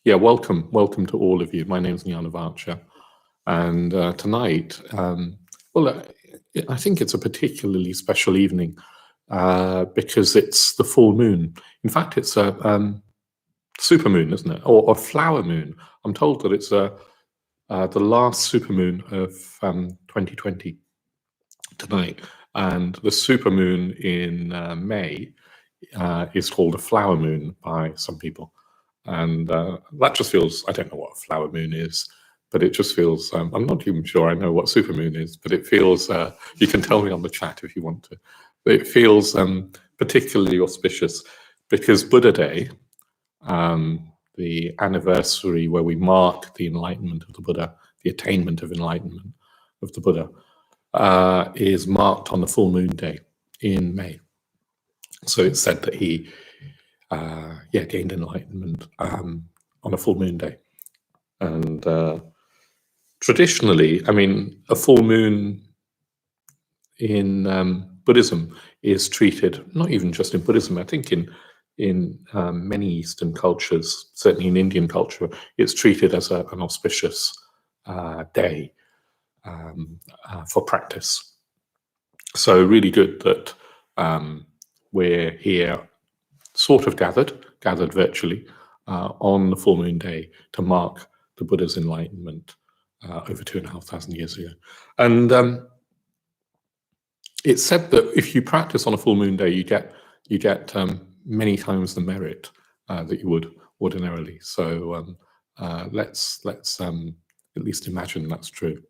Yeah, welcome to all of you. My name's Jnanavaca, and tonight, I think it's a particularly special evening because it's the full moon. In fact, it's a super moon, isn't it? Or flower moon. I'm told that it's the last supermoon of 2020 tonight, and the supermoon in May is called a flower moon by some people. And that just feels, I don't know what a flower moon is, but it just feels, I'm not even sure I know what supermoon is, but it feels, you can tell me on the chat if you want to, but it feels particularly auspicious because Buddha Day, the anniversary where we mark the enlightenment of the Buddha, the attainment of enlightenment of the Buddha, is marked on the full moon day in May. So it's said that he gained enlightenment on a full moon day. And traditionally, I mean, a full moon in Buddhism is treated, not even just in Buddhism, I think in many Eastern cultures, certainly in Indian culture, it's treated as an auspicious day for practice. So really good that we're here sort of gathered virtually on the full moon day to mark the Buddha's enlightenment over 2,500 years ago. And it's said that if you practice on a full moon day, you get many times the merit that you would ordinarily. So let's at least imagine that's true.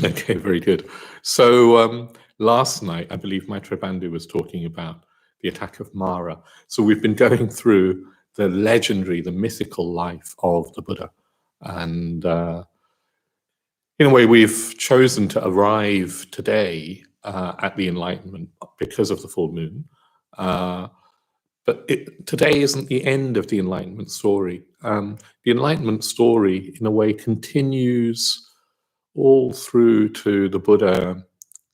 Okay, very good. So last night, I believe Maitreya Bandhu was talking about the attack of Mara. So we've been going through the legendary, the mythical life of the Buddha. And in a way, we've chosen to arrive today at the Enlightenment because of the full moon. But today isn't the end of the Enlightenment story. The Enlightenment story, in a way, continues all through to the Buddha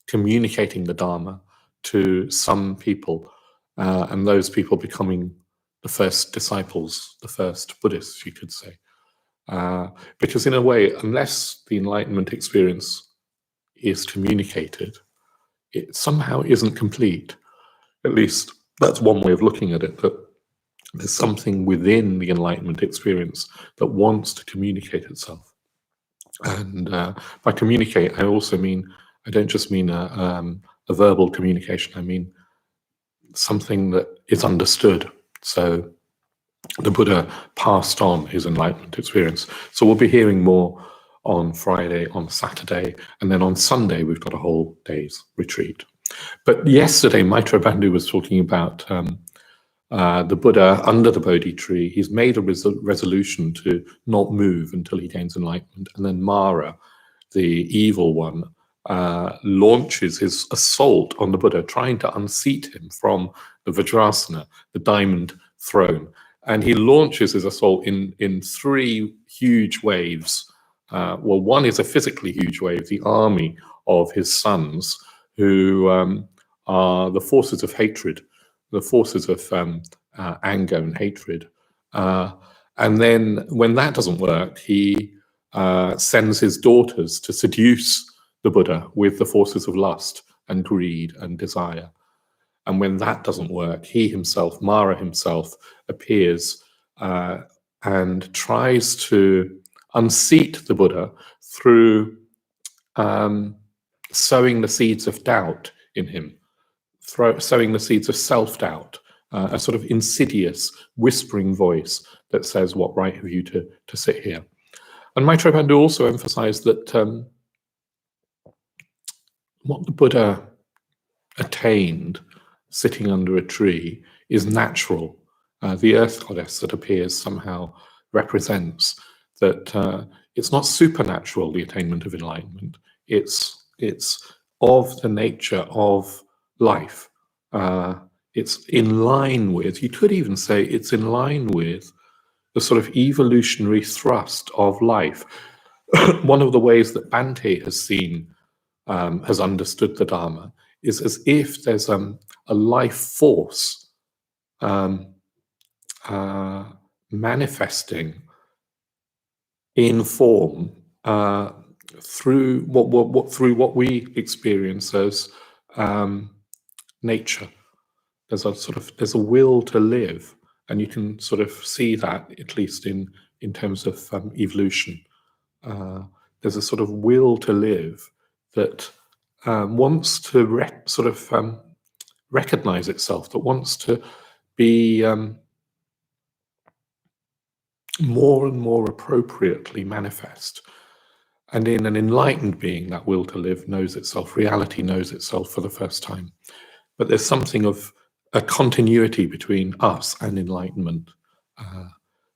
communicating the Dharma to some people, and those people becoming the first disciples, the first Buddhists, you could say. Because in a way, unless the Enlightenment experience is communicated, it somehow isn't complete. At least that's one way of looking at it, that there's something within the Enlightenment experience that wants to communicate itself. And by communicate, I don't just mean a verbal communication, I mean something that is understood. So the Buddha passed on his enlightenment experience. So we'll be hearing more on Friday, on Saturday, and then on Sunday we've got a whole day's retreat. But yesterday, Maitreya Bandhu was talking about the Buddha under the Bodhi tree. He's made a resolution to not move until he gains enlightenment. And then Mara, the evil one, launches his assault on the Buddha, trying to unseat him from the Vajrasana, the diamond throne. And he launches his assault in three huge waves. Well, one is a physically huge wave, the army of his sons, who are the forces of hatred, the forces of anger and hatred. And then when that doesn't work, he sends his daughters to seduce the Buddha with the forces of lust and greed and desire. And when that doesn't work, he himself, Mara himself, appears and tries to unseat the Buddha through sowing the seeds of doubt in him, sowing the seeds of self-doubt, a sort of insidious, whispering voice that says, "What right have you to sit here?" And Maitreya Bandhu also emphasized that what the Buddha attained sitting under a tree is natural. The earth goddess that appears somehow represents that it's not supernatural, the attainment of enlightenment. It's of the nature of life. It's in line with, you could even say it's in line with the sort of evolutionary thrust of life. One of the ways that Bhante has seen, has understood the Dharma, is as if there's a life force manifesting in form through what we experience as nature. There's a will to live, and you can sort of see that, at least in terms of evolution. There's a sort of will to live that wants to recognize itself, that wants to be more and more appropriately manifest. And in an enlightened being, that will to live knows itself. Reality knows itself for the first time. But there's something of a continuity between us and enlightenment.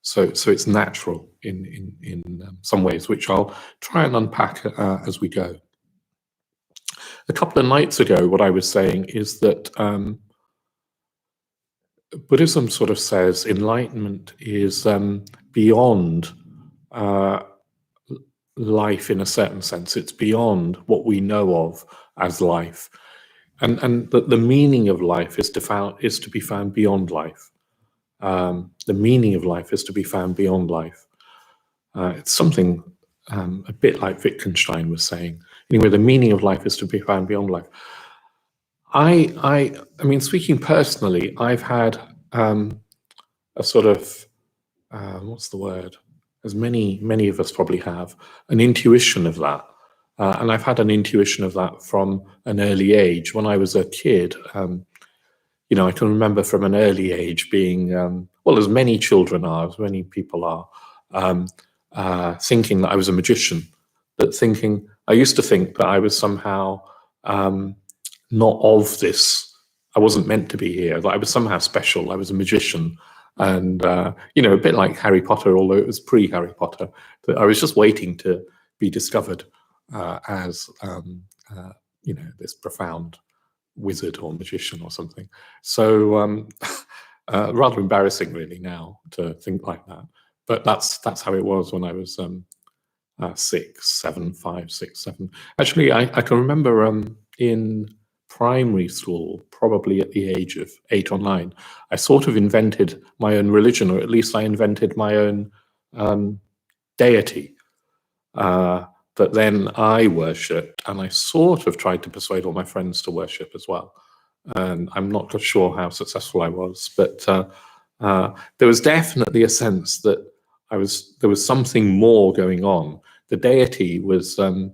So it's natural in some ways, which I'll try and unpack as we go. A couple of nights ago, what I was saying is that Buddhism sort of says enlightenment is beyond life in a certain sense. It's beyond what we know of as life, and that the meaning of life is to be found beyond life. The meaning of life is to be found beyond life. It's something a bit like Wittgenstein was saying. Anyway, the meaning of life is to be found beyond life. I mean, speaking personally, I've had a sort of what's the word? As many of us probably have, an intuition of that, and I've had an intuition of that from an early age. When I was a kid, you know, I can remember from an early age being, well, as many children are, as many people are, thinking that I was a magician. I used to think that I was somehow not of this. I wasn't meant to be here. That I was somehow special. I was a magician, and you know, a bit like Harry Potter, although it was pre-Harry Potter. That I was just waiting to be discovered as you know, this profound wizard or magician or something. So rather embarrassing, really, now to think like that. But that's how it was when I was 5, 6, 7. Actually, I can remember in primary school, probably at the age of 8 or 9, I sort of invented my own religion, or at least I invented my own deity that then I worshipped, and I sort of tried to persuade all my friends to worship as well. And I'm not sure how successful I was, but there was definitely a sense that there was something more going on. The deity was, well,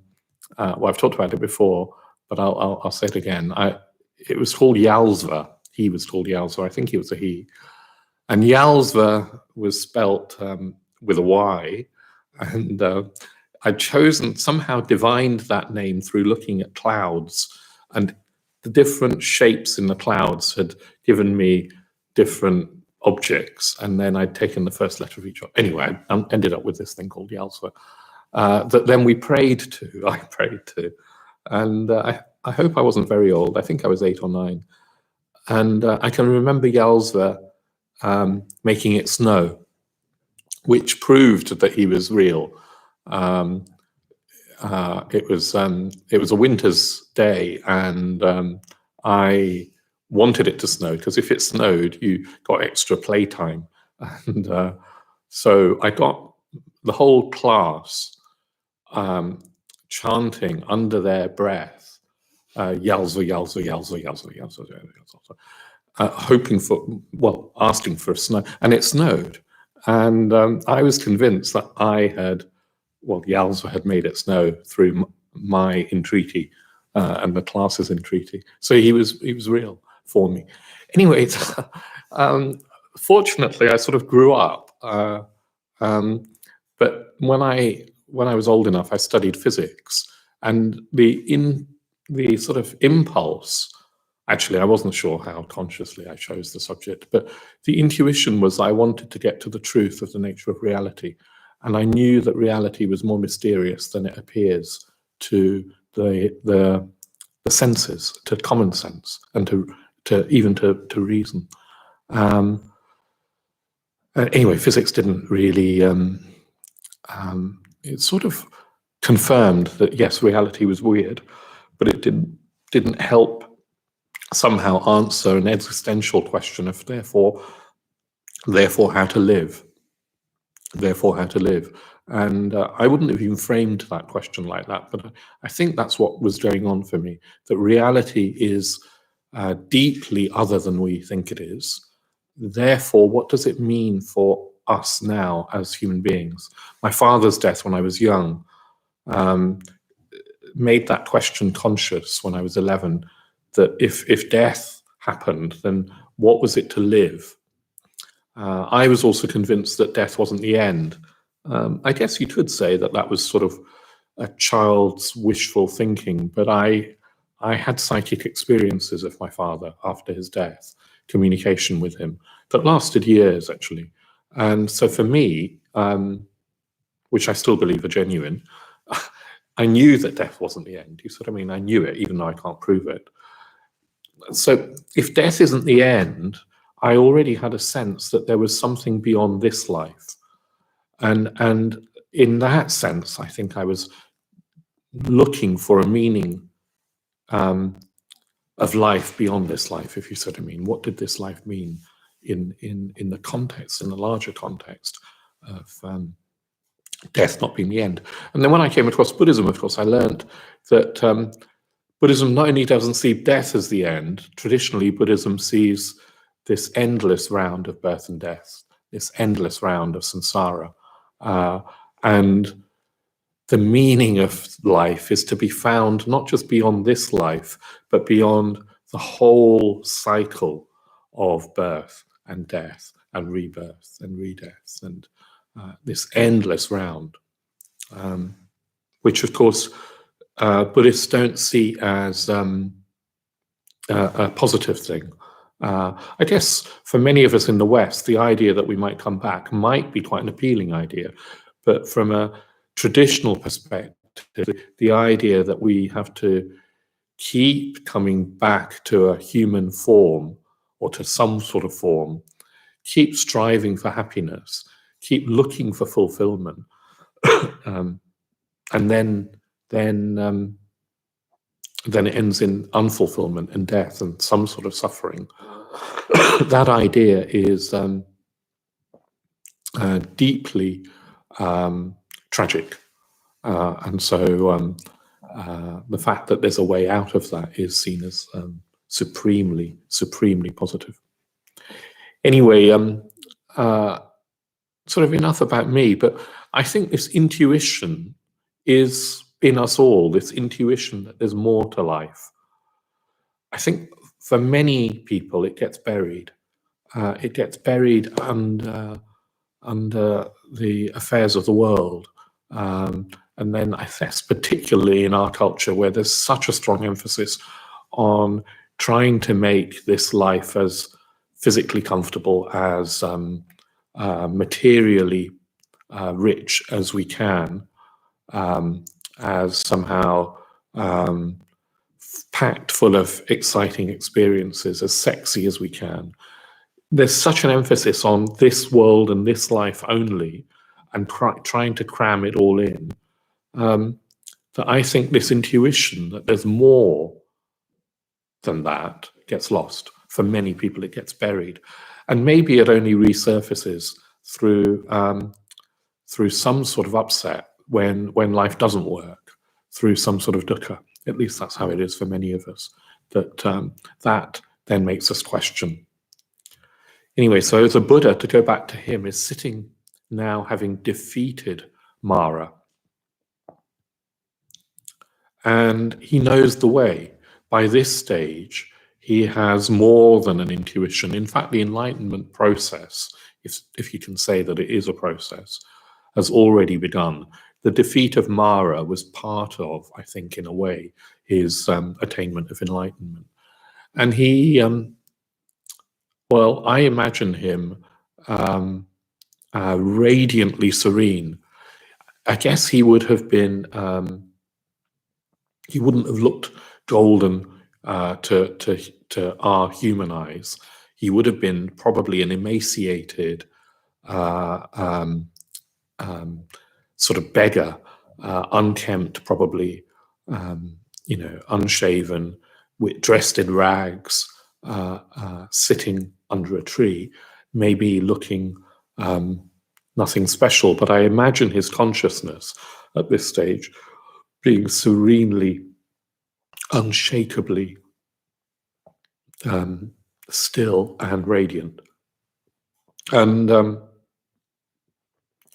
I've talked about it before, but I'll say it again. It was called Yalsva. He was called Yalsva. I think he was a he. And Yalsva was spelt with a Y, and I'd somehow divined that name through looking at clouds, and the different shapes in the clouds had given me different objects, and then I'd taken the first letter of each. Anyway, I ended up with this thing called Yalsva that then I prayed to, and I hope I wasn't very old. I think I was 8 or 9, and I can remember Yalsva making it snow, which proved that he was real. It was a winter's day, and I wanted it to snow, because if it snowed, you got extra playtime, and so I got the whole class chanting under their breath, Yalsva, Yalsva, Yalsva, Yalsva, Yalsva, Yalsva, hoping for, well, asking for a snow, and it snowed, and I was convinced that Yalsva had made it snow through my entreaty and the class's entreaty. So he was real for me. Anyway, fortunately, I sort of grew up. But when I was old enough, I studied physics, and the sort of impulse. Actually, I wasn't sure how consciously I chose the subject, but the intuition was I wanted to get to the truth of the nature of reality. And I knew that reality was more mysterious than it appears to the senses, to common sense, and to even to reason. Anyway, physics didn't really. It sort of confirmed that yes, reality was weird, but it didn't help somehow answer an existential question of therefore how to live. therefore how to live. And I wouldn't have even framed that question like that, but I think that's what was going on for me, that reality is deeply other than we think it is. Therefore, what does it mean for us now as human beings? My father's death when I was young made that question conscious when I was 11, that if death happened, then what was it to live? I was also convinced that death wasn't the end. I guess you could say that that was sort of a child's wishful thinking, but I had psychic experiences of my father after his death, communication with him, that lasted years, actually. And so for me, which I still believe are genuine, I knew that death wasn't the end. You see what I mean? I knew it, even though I can't prove it. So if death isn't the end, I already had a sense that there was something beyond this life. And in that sense, I think I was looking for a meaning of life beyond this life, if you see what I mean. What did this life mean in the context, in the larger context of death not being the end? And then when I came across Buddhism, of course, I learned that Buddhism not only doesn't see death as the end. Traditionally, Buddhism sees this endless round of birth and death, this endless round of samsara. And the meaning of life is to be found not just beyond this life, but beyond the whole cycle of birth and death and rebirth and redeath, and this endless round, which of course Buddhists don't see as a positive thing. I guess for many of us in the West, the idea that we might come back might be quite an appealing idea, but from a traditional perspective, the idea that we have to keep coming back to a human form or to some sort of form, keep striving for happiness, keep looking for fulfillment, and then it ends in unfulfillment and death and some sort of suffering. That idea is deeply tragic. And so the fact that there's a way out of that is seen as supremely, supremely positive. Anyway, sort of enough about me, but I think this intuition is in us all, this intuition that there's more to life. I think for many people it gets buried. It gets buried under the affairs of the world. And then I guess particularly in our culture where there's such a strong emphasis on trying to make this life as physically comfortable, as materially rich as we can, as somehow packed full of exciting experiences, as sexy as we can. There's such an emphasis on this world and this life only, and trying to cram it all in, that I think this intuition that there's more than that gets lost. For many people, it gets buried. And maybe it only resurfaces through some sort of upset when life doesn't work, through some sort of dukkha. At least that's how it is for many of us, that then makes us question. Anyway, so the Buddha, to go back to him, is sitting now having defeated Mara. And he knows the way. By this stage, he has more than an intuition. In fact, the Enlightenment process, if you can say that it is a process, has already begun. The defeat of Mara was part of, I think, in a way, his attainment of enlightenment. And he, well, I imagine him radiantly serene. I guess he would have been, he wouldn't have looked golden to our human eyes. He would have been probably an emaciated sort of beggar, unkempt, probably, unshaven, dressed in rags, sitting under a tree, maybe looking nothing special, but I imagine his consciousness at this stage being serenely, unshakably still and radiant. And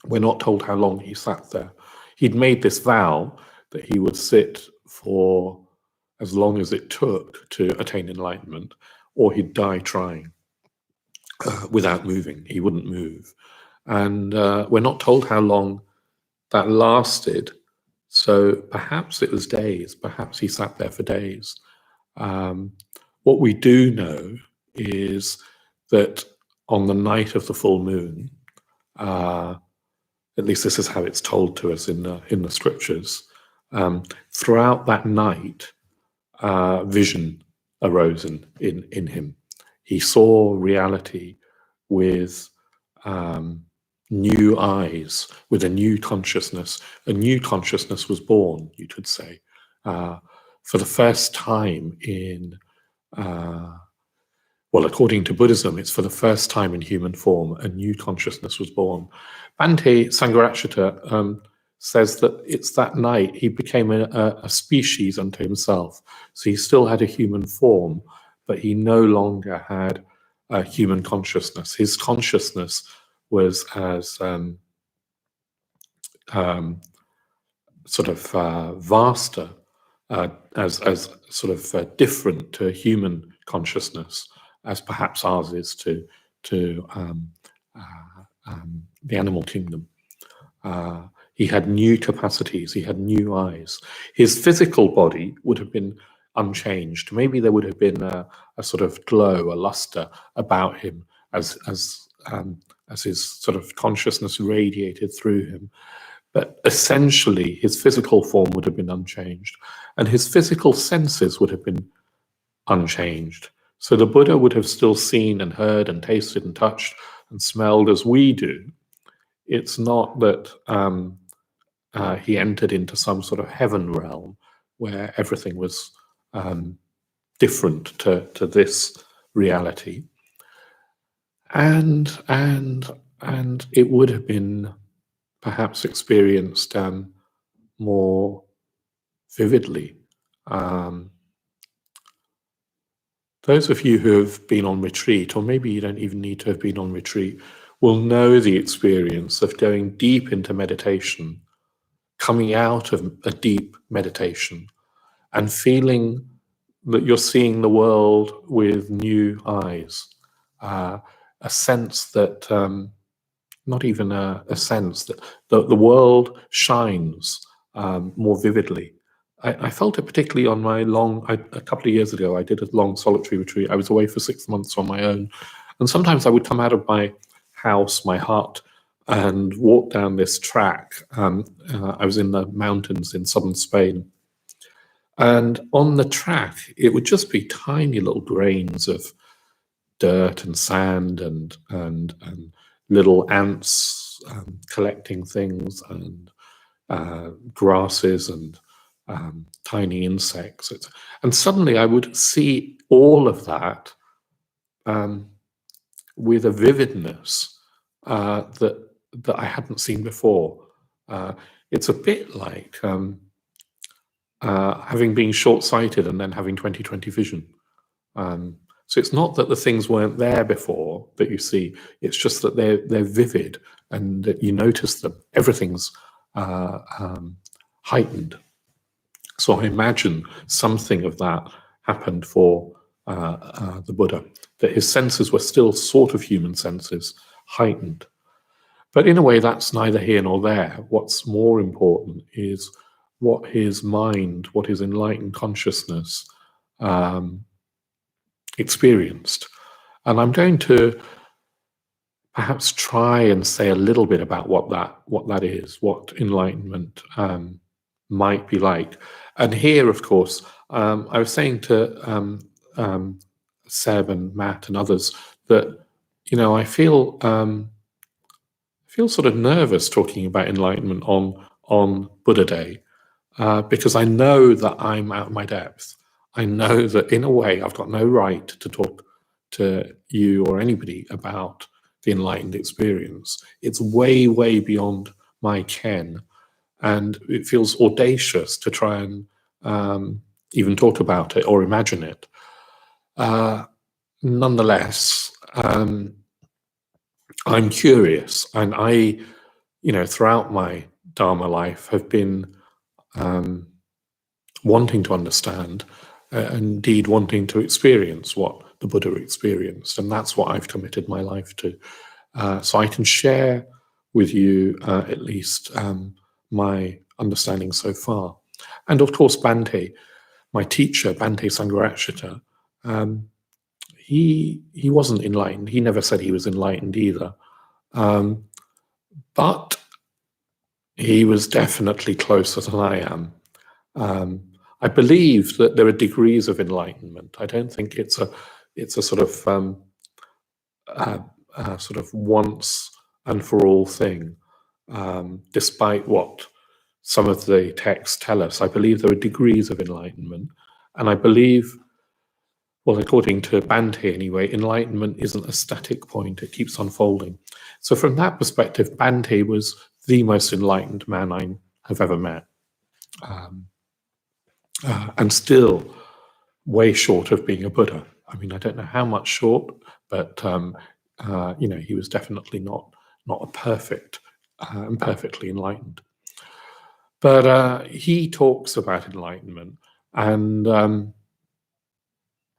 we're not told how long he sat there. He'd made this vow that he would sit for as long as it took to attain enlightenment, or he'd die trying without moving. He wouldn't move. And we're not told how long that lasted. So perhaps it was days, perhaps he sat there for days. What we do know is that on the night of the full moon, at least this is how it's told to us in the scriptures, throughout that night, vision arose in him. He saw reality with new eyes, with a new consciousness. A new consciousness was born, you could say, for the first time in, well, according to Buddhism, it's for the first time in human form, a new consciousness was born. Bhante Sangharakshita says that it's that night he became a species unto himself. So he still had a human form, but he no longer had a human consciousness. His consciousness was as sort of vaster, as sort of different to human consciousness as perhaps ours is to the animal kingdom. He had new capacities, he had new eyes. His physical body would have been unchanged. Maybe there would have been a sort of glow, a luster about him as his sort of consciousness radiated through him. But essentially, his physical form would have been unchanged, and his physical senses would have been unchanged. So the Buddha would have still seen and heard and tasted and touched and smelled as we do. It's not that he entered into some sort of heaven realm where everything was different to this reality. And it would have been perhaps experienced more vividly. Those of you who have been on retreat, or maybe you don't even need to have been on retreat, will know the experience of going deep into meditation, coming out of a deep meditation, and feeling that you're seeing the world with new eyes. A sense that, not even a sense, that the world shines more vividly. I felt it particularly on my a couple of years ago, I did a long solitary retreat. I was away for 6 months on my own. And sometimes I would come out of my house, my hut, and walk down this track. I was in the mountains in southern Spain. And on the track, it would just be tiny little grains of dirt and sand and little ants collecting things, and grasses and tiny insects. And suddenly I would see all of that with a vividness that I hadn't seen before. It's a bit like having been short-sighted and then having 20/20 vision. So it's not that the things weren't there before that you see, it's just that they're vivid and that you notice them. Everything's heightened. So I imagine something of that happened for the Buddha, that his senses were still sort of human senses, heightened. But in a way, that's neither here nor there. What's more important is what his mind, what his enlightened consciousness experienced. And I'm going to perhaps try and say a little bit about what that is, what enlightenment might be like. And here, of course, I was saying to Seb and Matt and others that, you know, I feel sort of nervous talking about enlightenment on Buddha Day, because I know that I'm out of my depth. I know that in a way I've got no right to talk to you or anybody about the enlightened experience. It's way, way beyond my ken, and it feels audacious to try and even talk about it or imagine it. Nonetheless, I'm curious, and I, throughout my Dharma life have been wanting to understand, indeed wanting to experience what the Buddha experienced, and that's what I've committed my life to. So I can share with you at least my understanding so far. And of course, Bhante, my teacher, Bhante Sangharakshita, he wasn't enlightened. He never said he was enlightened either. But he was definitely closer than I am. I believe that there are degrees of enlightenment. I don't think it's a sort of once and for all thing. Despite what some of the texts tell us, I believe there are degrees of enlightenment, and I believe, well, according to Bhante anyway, enlightenment isn't a static point, it keeps unfolding. So from that perspective, Bhante was the most enlightened man I have ever met. And still way short of being a Buddha. I mean, I don't know how much short, but he was definitely not a perfect and perfectly enlightened. But he talks about enlightenment, and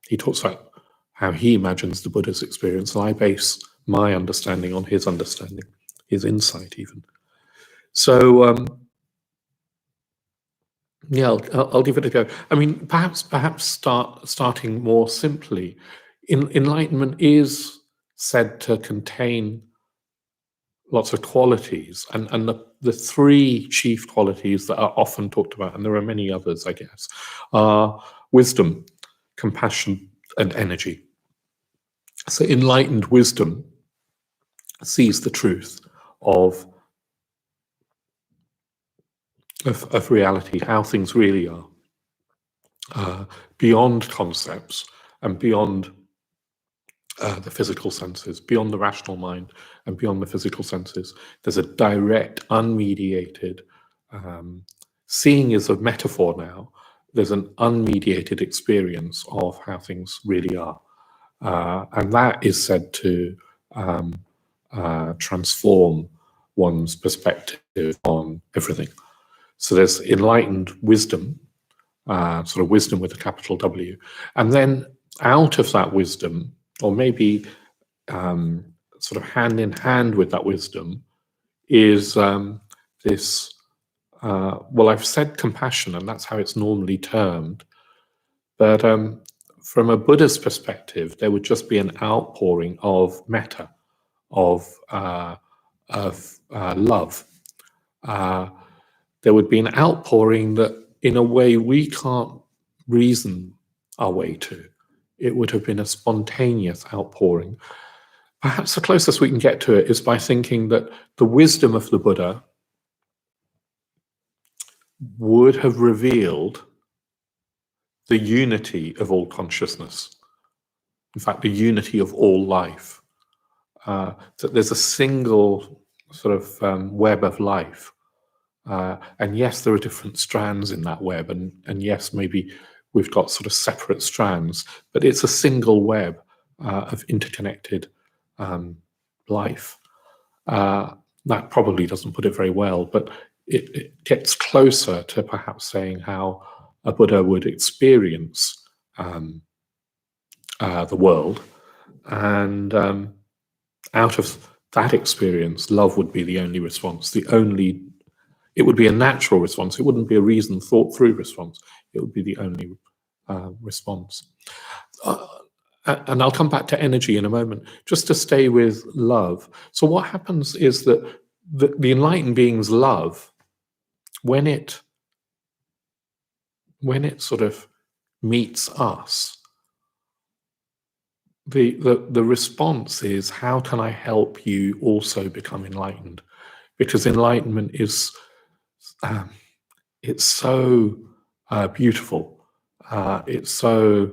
he talks about how he imagines the Buddha's experience, and I base my understanding on his understanding, his insight even. So yeah, I'll give it a go. I mean, perhaps starting more simply, enlightenment is said to contain lots of qualities, and the three chief qualities that are often talked about, and there are many others, I guess, are wisdom, compassion, and energy. So enlightened wisdom sees the truth of reality, how things really are, beyond concepts and beyond the physical senses, beyond the rational mind and beyond the physical senses. There's a direct, unmediated, seeing is a metaphor now, there's an unmediated experience of how things really are. And that is said to transform one's perspective on everything. So there's enlightened wisdom, sort of wisdom with a capital W. And then out of that wisdom, or maybe sort of hand in hand with that wisdom, is this, well, I've said compassion, and that's how it's normally termed. But from a Buddhist perspective, there would just be an outpouring of metta, of love. There would be an outpouring that, in a way, we can't reason our way to. It would have been a spontaneous outpouring. Perhaps the closest we can get to it is by thinking that the wisdom of the Buddha would have revealed the unity of all consciousness. In fact, the unity of all life. That there's a single sort of web of life. And yes, there are different strands in that web, and yes, maybe we've got sort of separate strands, but it's a single web of interconnected life. That probably doesn't put it very well, but it gets closer to perhaps saying how a Buddha would experience the world, and out of that experience, love would be the only response, it would be a natural response. It wouldn't be a reason thought through response. It would be the only response. And I'll come back to energy in a moment, just to stay with love. So what happens is that the enlightened being's love, when it sort of meets us, the response is, how can I help you also become enlightened? Because enlightenment is it's so beautiful. It's so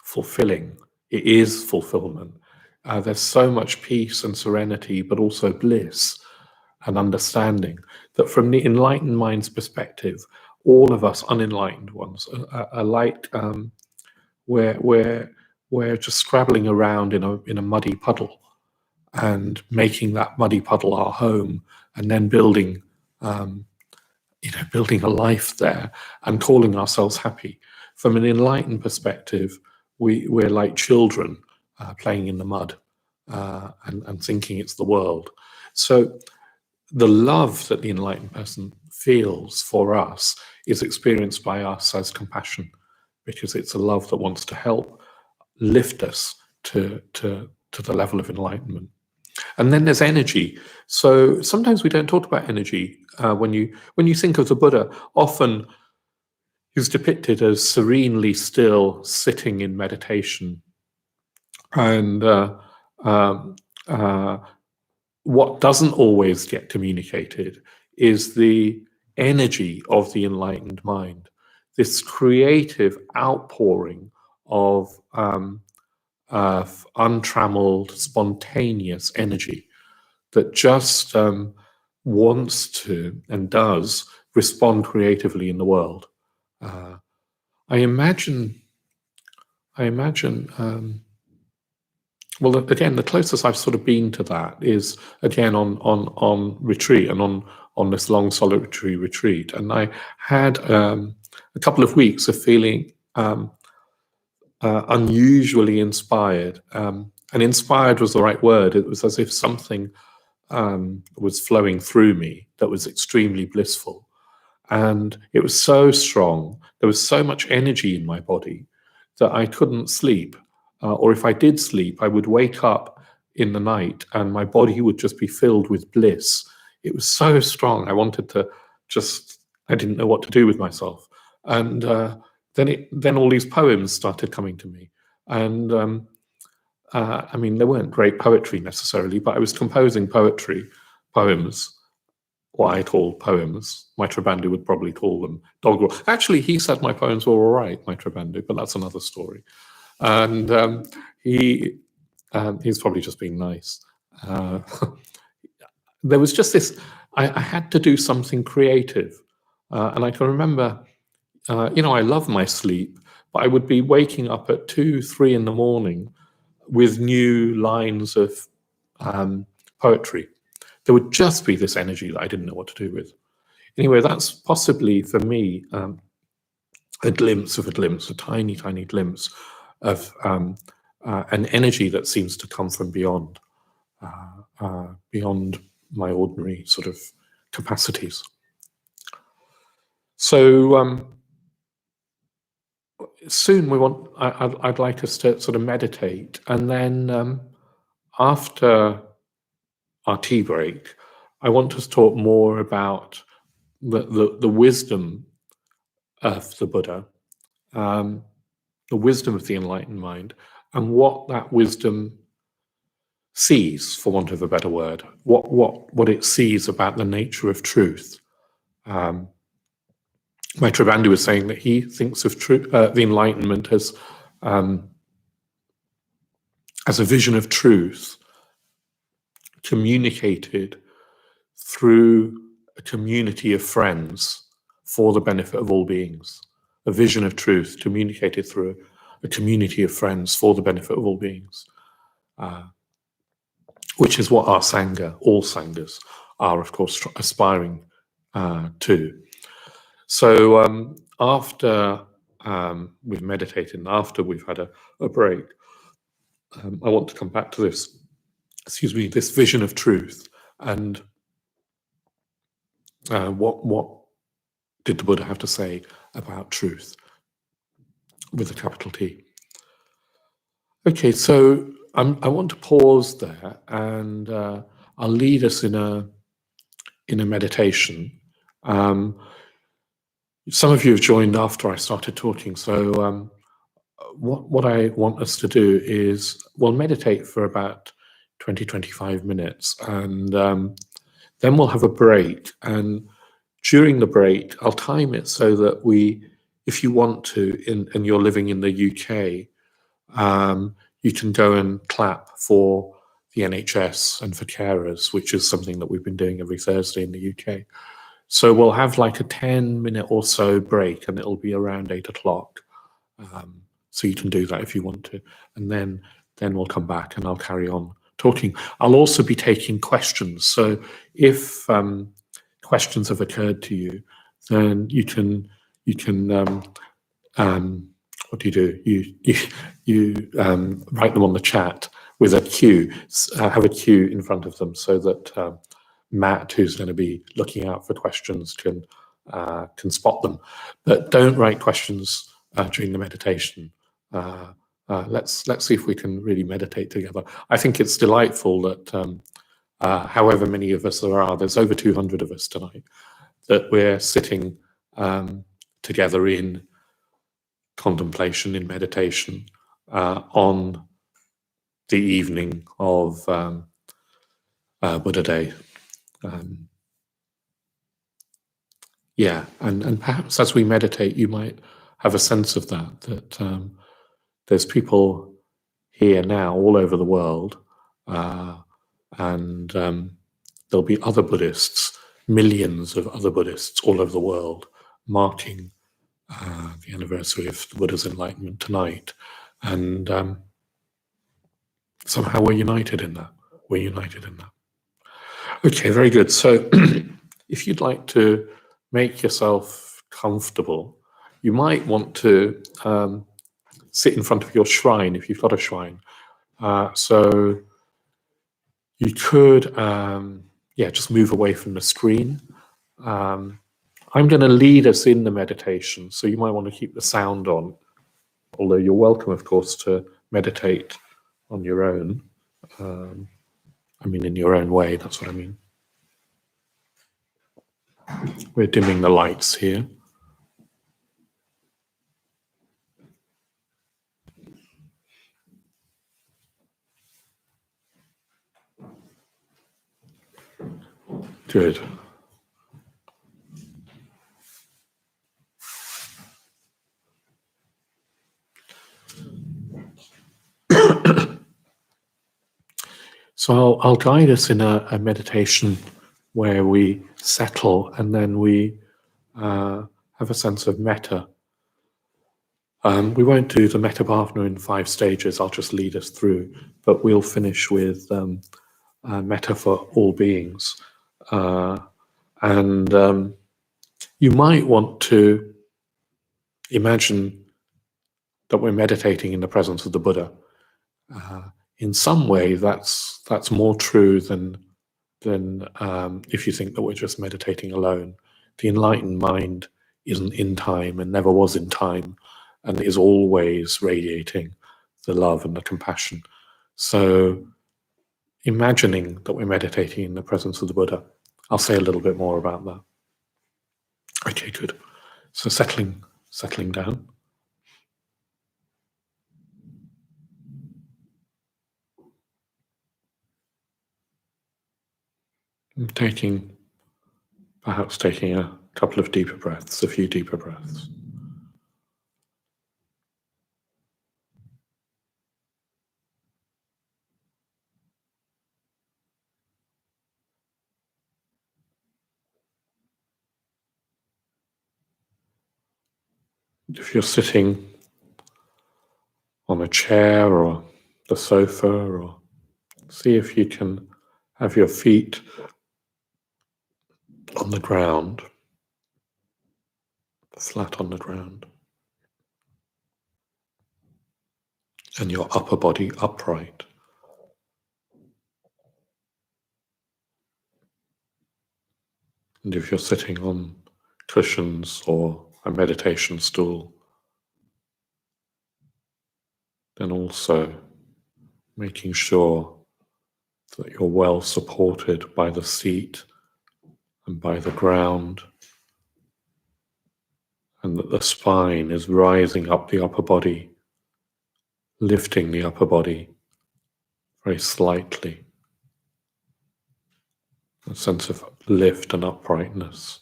fulfilling. It is fulfillment. there's so much peace and serenity, but also bliss and understanding, that from the enlightened mind's perspective, all of us unenlightened ones are like we're just scrabbling around in a muddy puddle and making that muddy puddle our home, and then building building a life there and calling ourselves happy. From an enlightened perspective, we're like children playing in the mud and thinking it's the world. So the love that the enlightened person feels for us is experienced by us as compassion, because it's a love that wants to help lift us to the level of enlightenment. And then there's energy. So sometimes we don't talk about energy. When you think of the Buddha, often he's depicted as serenely still, sitting in meditation. And what doesn't always get communicated is the energy of the enlightened mind, this creative outpouring of untrammeled, spontaneous energy that just wants to and does respond creatively in the world. I imagine. Well, again, the closest I've sort of been to that is again on retreat and on this long solitary retreat, and I had a couple of weeks of feeling unusually inspired, and inspired was the right word. It was as if something was flowing through me that was extremely blissful, and it was so strong. There was so much energy in my body that I couldn't sleep. Or if I did sleep, I would wake up in the night and my body would just be filled with bliss. It was so strong. I wanted to I didn't know what to do with myself. And then all these poems started coming to me. And I mean, they weren't great poetry necessarily, but I was composing poems, what I call poems. Maitreya Bandhu would probably call them doggerel. Actually, he said my poems were all right, Maitreya Bandhu, but that's another story. And he's probably just being nice. There was just this, I had to do something creative. And I can remember, I love my sleep, but I would be waking up at 2, 3 in the morning with new lines of poetry. There would just be this energy that I didn't know what to do with. Anyway, that's possibly for me a tiny, tiny glimpse of an energy that seems to come from beyond my ordinary sort of capacities. So soon I'd like us to sort of meditate, and then after our tea break, I want us to talk more about the wisdom of the Buddha, the wisdom of the enlightened mind, and what that wisdom sees, for want of a better word, what it sees about the nature of truth. Maitreya Bandhu was saying that he thinks of the Enlightenment as a vision of truth communicated through a community of friends for the benefit of all beings. A vision of truth communicated through a community of friends for the benefit of all beings, which is what our Sangha, all Sanghas, are, of course, aspiring to. So after we've meditated and after we've had a break, I want to come back to this, this vision of truth, and what did the Buddha have to say about truth, with a capital T. Okay, so I want to pause there, and I'll lead us in a meditation. Some of you have joined after I started talking, so what I want us to do is we'll meditate for about 20-25 minutes, and then we'll have a break. And during the break, I'll time it so that if you want to, and you're living in the UK, you can go and clap for the NHS and for carers, which is something that we've been doing every Thursday in the UK. So we'll have like a 10-minute or so break, and it'll be around 8 o'clock. So you can do that if you want to. And then we'll come back and I'll carry on talking. I'll also be taking questions. So if questions have occurred to you, then you can what do? You write them on the chat with a queue. Have a queue in front of them so that Matt, who's going to be looking out for questions, can spot them. But don't write questions during the meditation. Let's see if we can really meditate together. I think it's delightful that however many of us there are, there's over 200 of us tonight, that we're sitting together in contemplation, in meditation, on the evening of Buddha Day. Yeah, and perhaps as we meditate, you might have a sense of that there's people here now all over the world, and there'll be other Buddhists, millions of other Buddhists all over the world, marking the anniversary of the Buddha's enlightenment tonight. And somehow we're united in that. We're united in that. Okay, very good. So if you'd like to make yourself comfortable, you might want to sit in front of your shrine if you've got a shrine. So you could, just move away from the screen. I'm going to lead us in the meditation, so you might want to keep the sound on, although you're welcome, of course, to meditate on your own. In your own way, that's what I mean. We're dimming the lights here. Good. So I'll guide us in a meditation where we settle and then we have a sense of metta. We won't do the metta bhavana in 5 stages. I'll just lead us through, but we'll finish with metta for all beings. And you might want to imagine that we're meditating in the presence of the Buddha. In some way, that's more true than if you think that we're just meditating alone. The enlightened mind isn't in time and never was in time, and is always radiating the love and the compassion. So imagining that we're meditating in the presence of the Buddha. I'll say a little bit more about that. Okay, good. So settling down. And perhaps taking a couple of deeper breaths, a few deeper breaths. If you're sitting on a chair or the sofa, or see if you can have your feet on the ground, flat on the ground, and your upper body upright. And if you're sitting on cushions or a meditation stool, then also making sure that you're well supported by the seat and by the ground, and that the spine is rising up the upper body, lifting the upper body very slightly. A sense of lift and uprightness.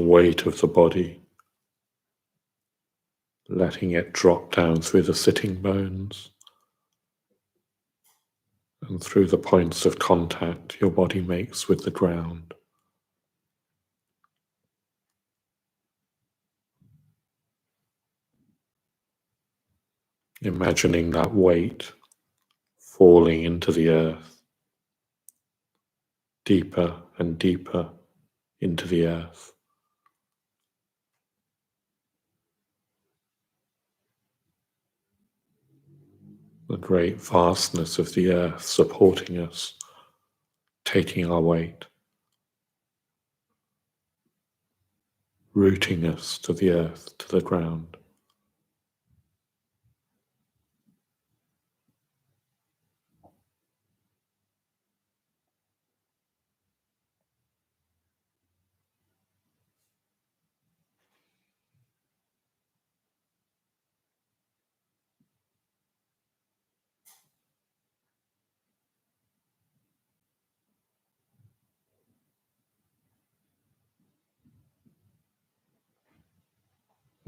weight of the body, letting it drop down through the sitting bones and through the points of contact your body makes with the ground. Imagining that weight falling into the earth, deeper and deeper into the earth. The great vastness of the earth supporting us, taking our weight, rooting us to the earth, to the ground.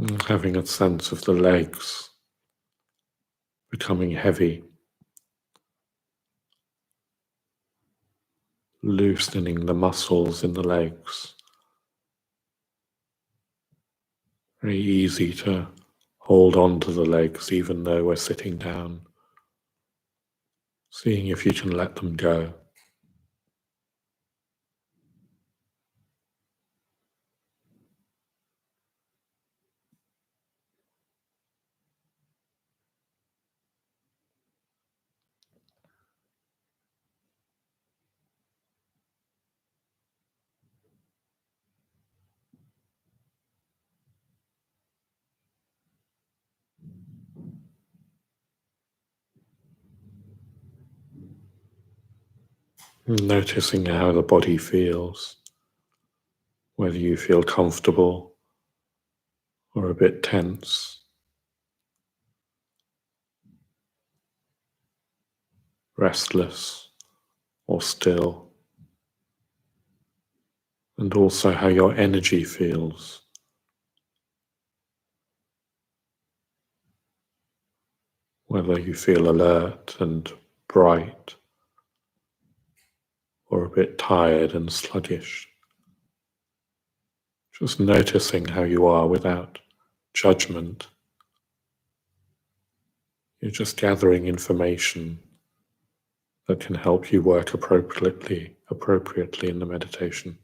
And having a sense of the legs becoming heavy, loosening the muscles in the legs. Very easy to hold on to the legs even though we're sitting down. Seeing if you can let them go. Noticing how the body feels, whether you feel comfortable or a bit tense, restless or still, and also how your energy feels, whether you feel alert and bright or a bit tired and sluggish. Just noticing how you are without judgment. You're just gathering information that can help you work appropriately in the meditation.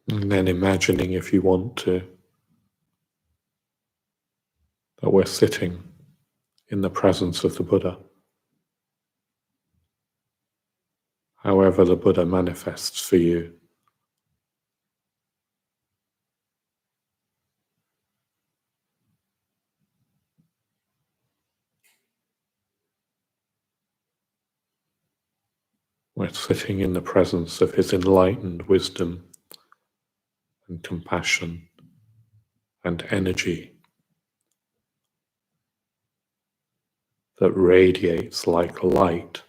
And then imagining, if you want to, that we're sitting in the presence of the Buddha. However the Buddha manifests for you. We're sitting in the presence of his enlightened wisdom and compassion and energy that radiates like light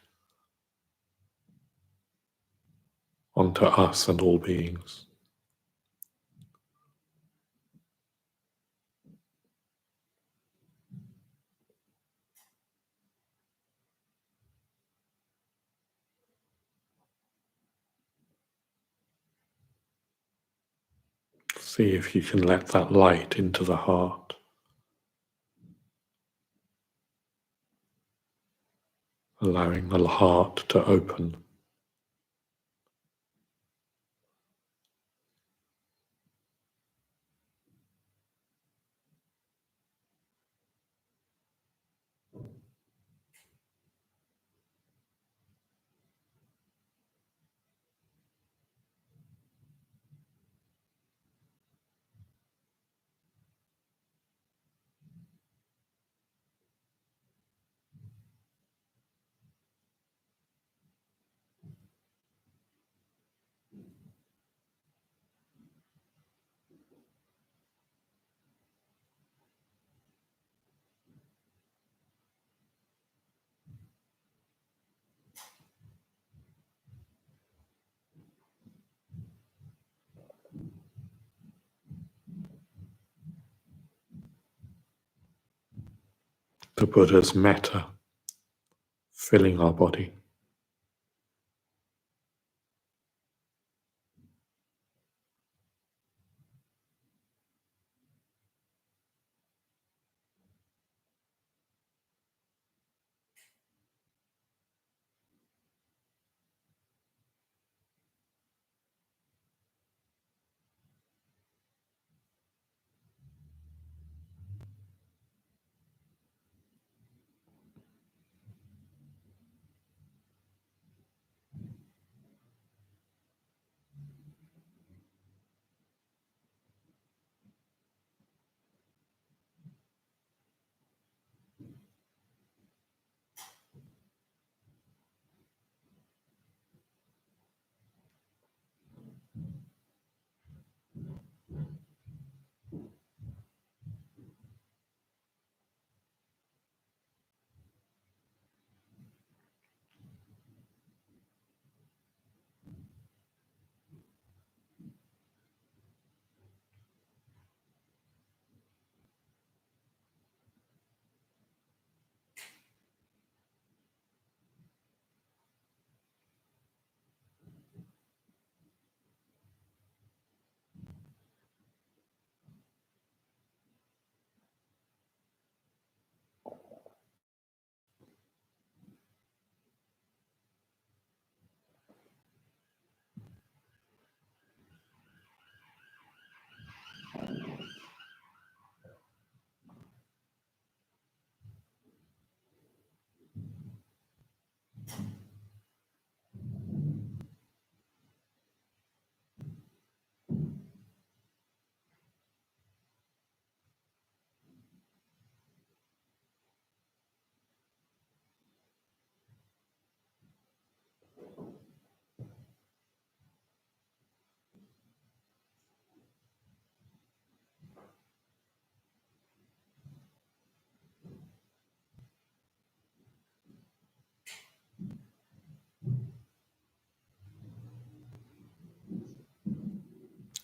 onto us and all beings. See if you can let that light into the heart, allowing the heart to open. the Buddha's metta filling our body.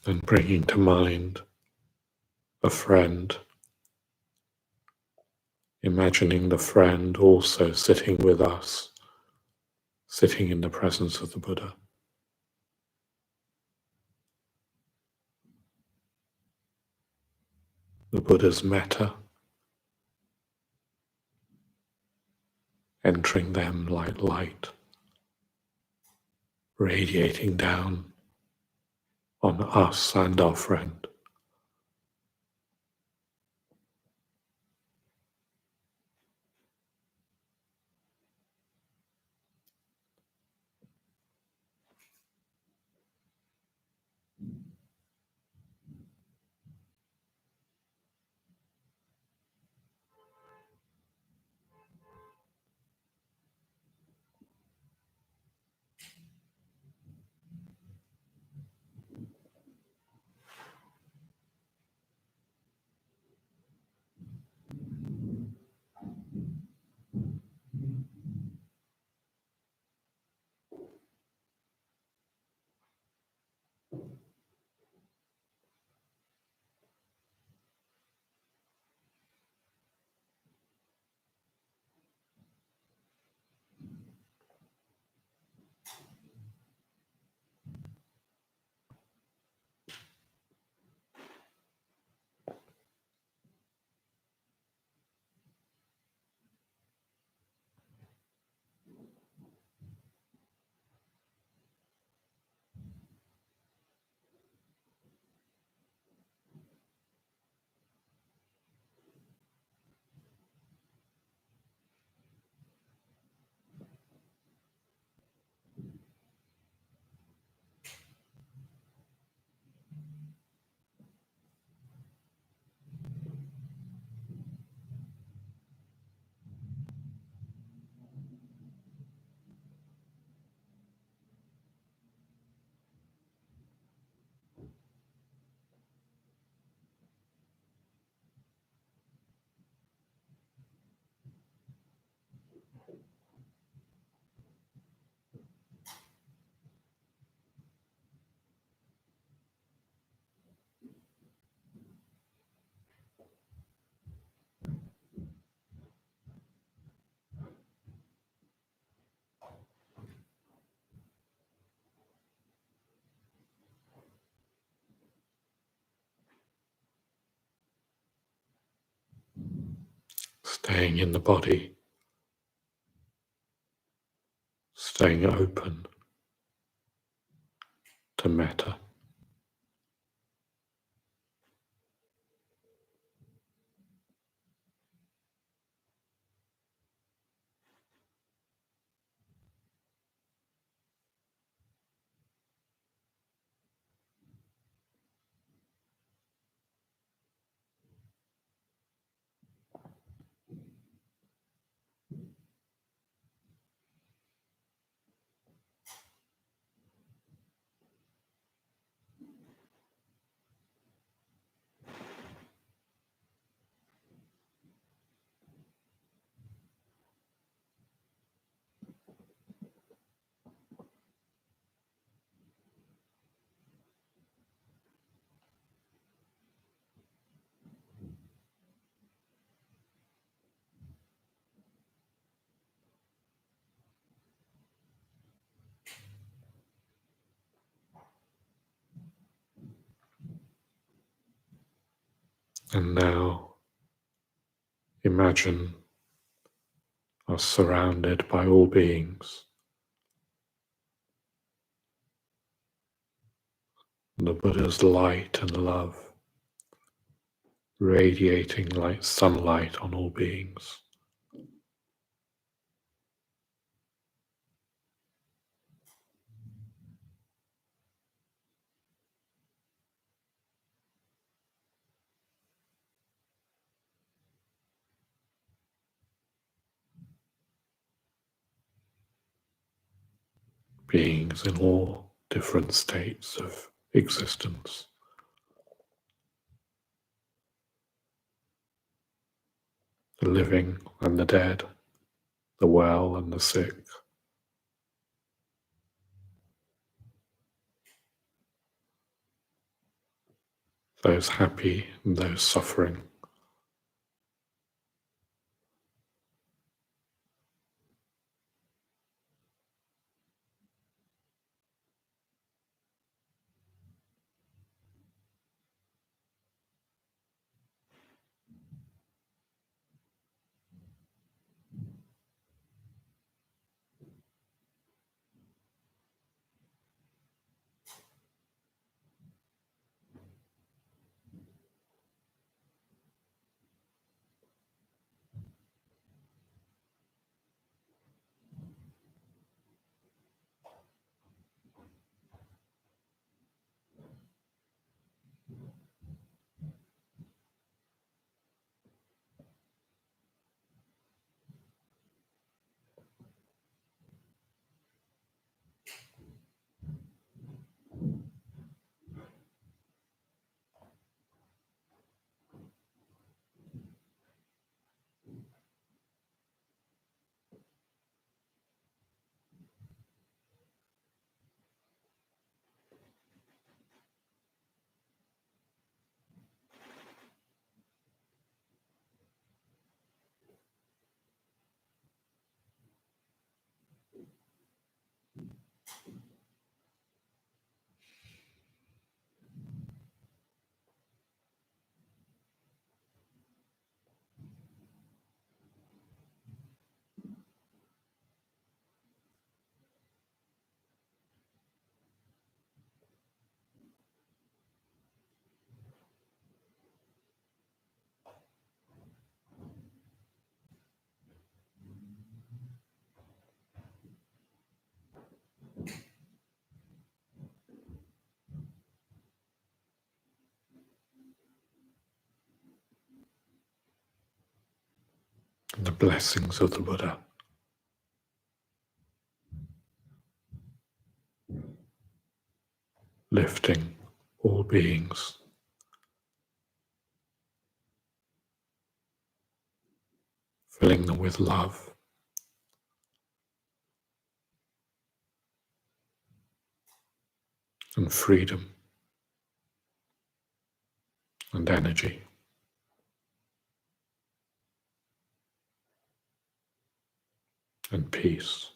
And bringing to mind a friend, imagining the friend also sitting with us, sitting in the presence of the Buddha. The Buddha's metta entering them like light, radiating down on us and our friend. staying in the body, staying open to metta. And now imagine us surrounded by all beings, the Buddha's light and love radiating like sunlight on all beings. Beings in all different states of existence. The living and the dead, the well and the sick. Those happy and those suffering. And the blessings of the Buddha. Lifting all beings. Filling them with love. And freedom. And energy. And peace.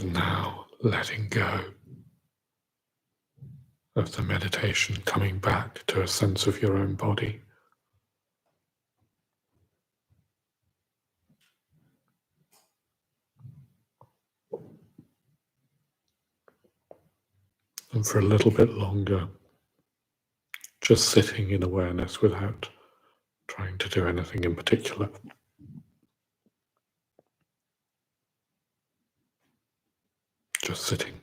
Now letting go of the meditation, coming back to a sense of your own body. And for a little bit longer, just sitting in awareness without trying to do anything in particular. Just sitting.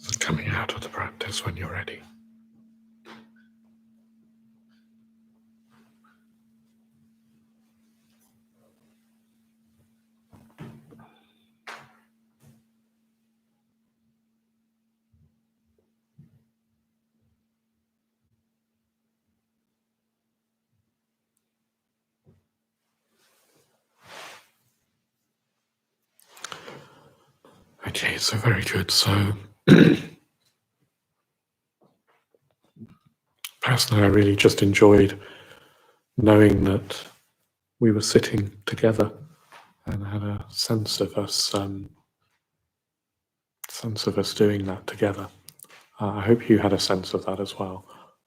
So coming out of the practice when you're ready. Okay, so very good. So personally, I really just enjoyed knowing that we were sitting together and had a sense of us doing that together. I hope you had a sense of that as well,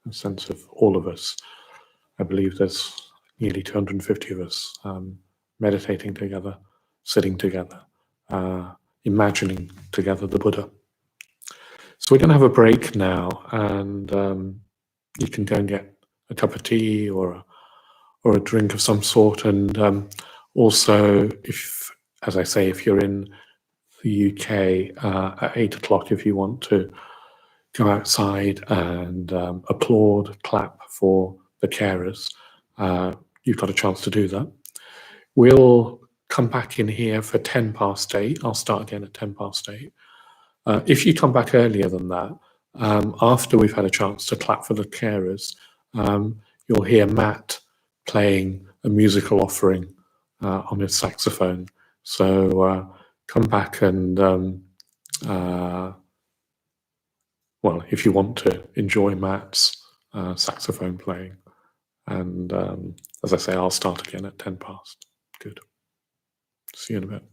a sense of all of us. I believe there's nearly 250 of us meditating together, sitting together, imagining together the Buddha. So we're going to have a break now, and you can go and get a cup of tea or a drink of some sort. And also, if, as I say, if you're in the UK at 8 o'clock, if you want to go outside and applaud, clap for the carers, you've got a chance to do that. We'll come back in here for 10 past 8. I'll start again at 10 past 8. If you come back earlier than that, after we've had a chance to clap for the carers, you'll hear Matt playing a musical offering on his saxophone. So come back and, well, if you want to enjoy Matt's saxophone playing. And as I say, I'll start again at 10 past. Good. See you in a bit.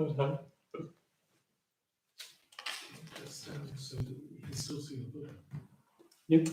So that you can still see the Buddha. Yep.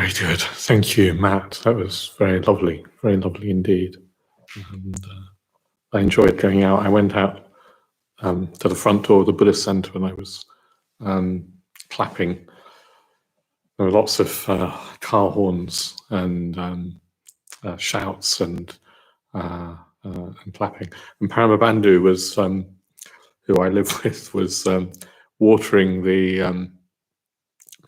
Very good. Thank you, Matt. That was very lovely indeed. And I enjoyed going out. I went out to the front door of the Buddhist center and I was clapping. There were lots of car horns and shouts and clapping. And Paramabandhu was, who I live with, was watering the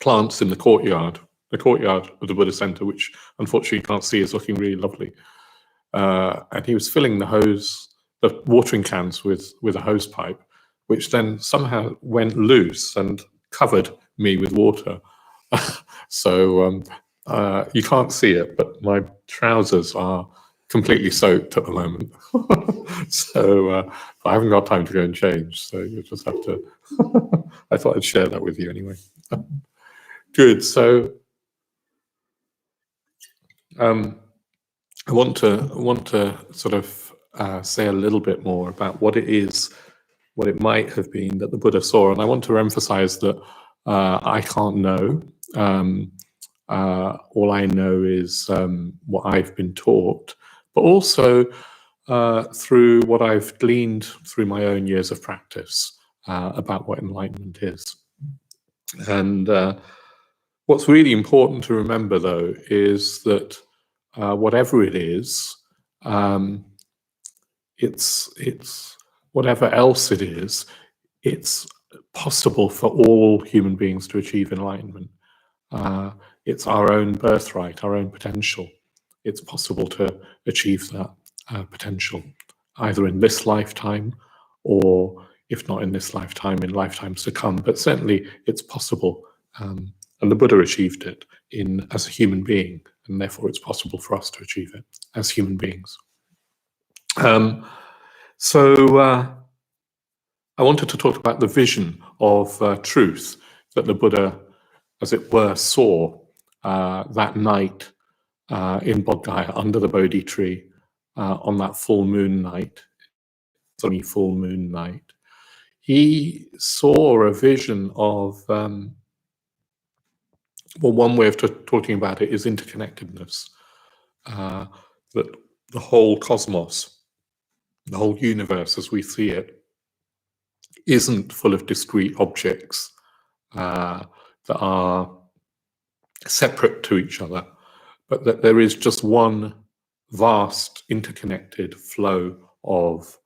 plants in the courtyard. The courtyard of the Buddhist center, which unfortunately you can't see, is looking really lovely. And he was filling the watering cans with a hose pipe, which then somehow went loose and covered me with water. So you can't see it, but my trousers are completely soaked at the moment. So I haven't got time to go and change, so you'll just have to I thought I'd share that with you anyway. Good. So I want to sort of say a little bit more about what it is, what it might have been that the Buddha saw, and I want to emphasize that I can't know. All I know is what I've been taught, but also through what I've gleaned through my own years of practice about what enlightenment is. And what's really important to remember, though, is that whatever it is, it's whatever else it is, it's possible for all human beings to achieve enlightenment. It's our own birthright, our own potential. It's possible to achieve that potential, either in this lifetime or, if not in this lifetime, in lifetimes to come. But certainly it's possible. And the Buddha achieved it as a human being, and therefore it's possible for us to achieve it as human beings. So I wanted to talk about the vision of truth that the Buddha, as it were, saw that night in Bodh Gaya under the Bodhi tree on that full moon night, sunny full moon night. He saw a vision of well, one way of talking about it is interconnectedness. That the whole cosmos, the whole universe as we see it, isn't full of discrete objects that are separate to each other, but that there is just one vast interconnected flow of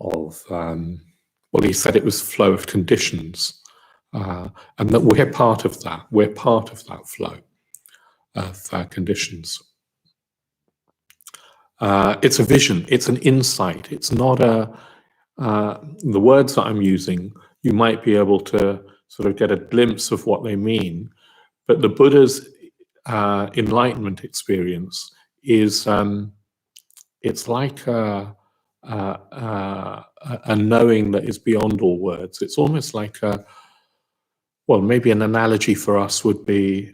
well, he said it was flow of conditions. And that we're part of that. We're part of that flow of conditions. It's a vision. It's an insight. It's not the words that I'm using, you might be able to sort of get a glimpse of what they mean. But the Buddha's enlightenment experience is, it's like a knowing that is beyond all words. It's almost like well, maybe an analogy for us would be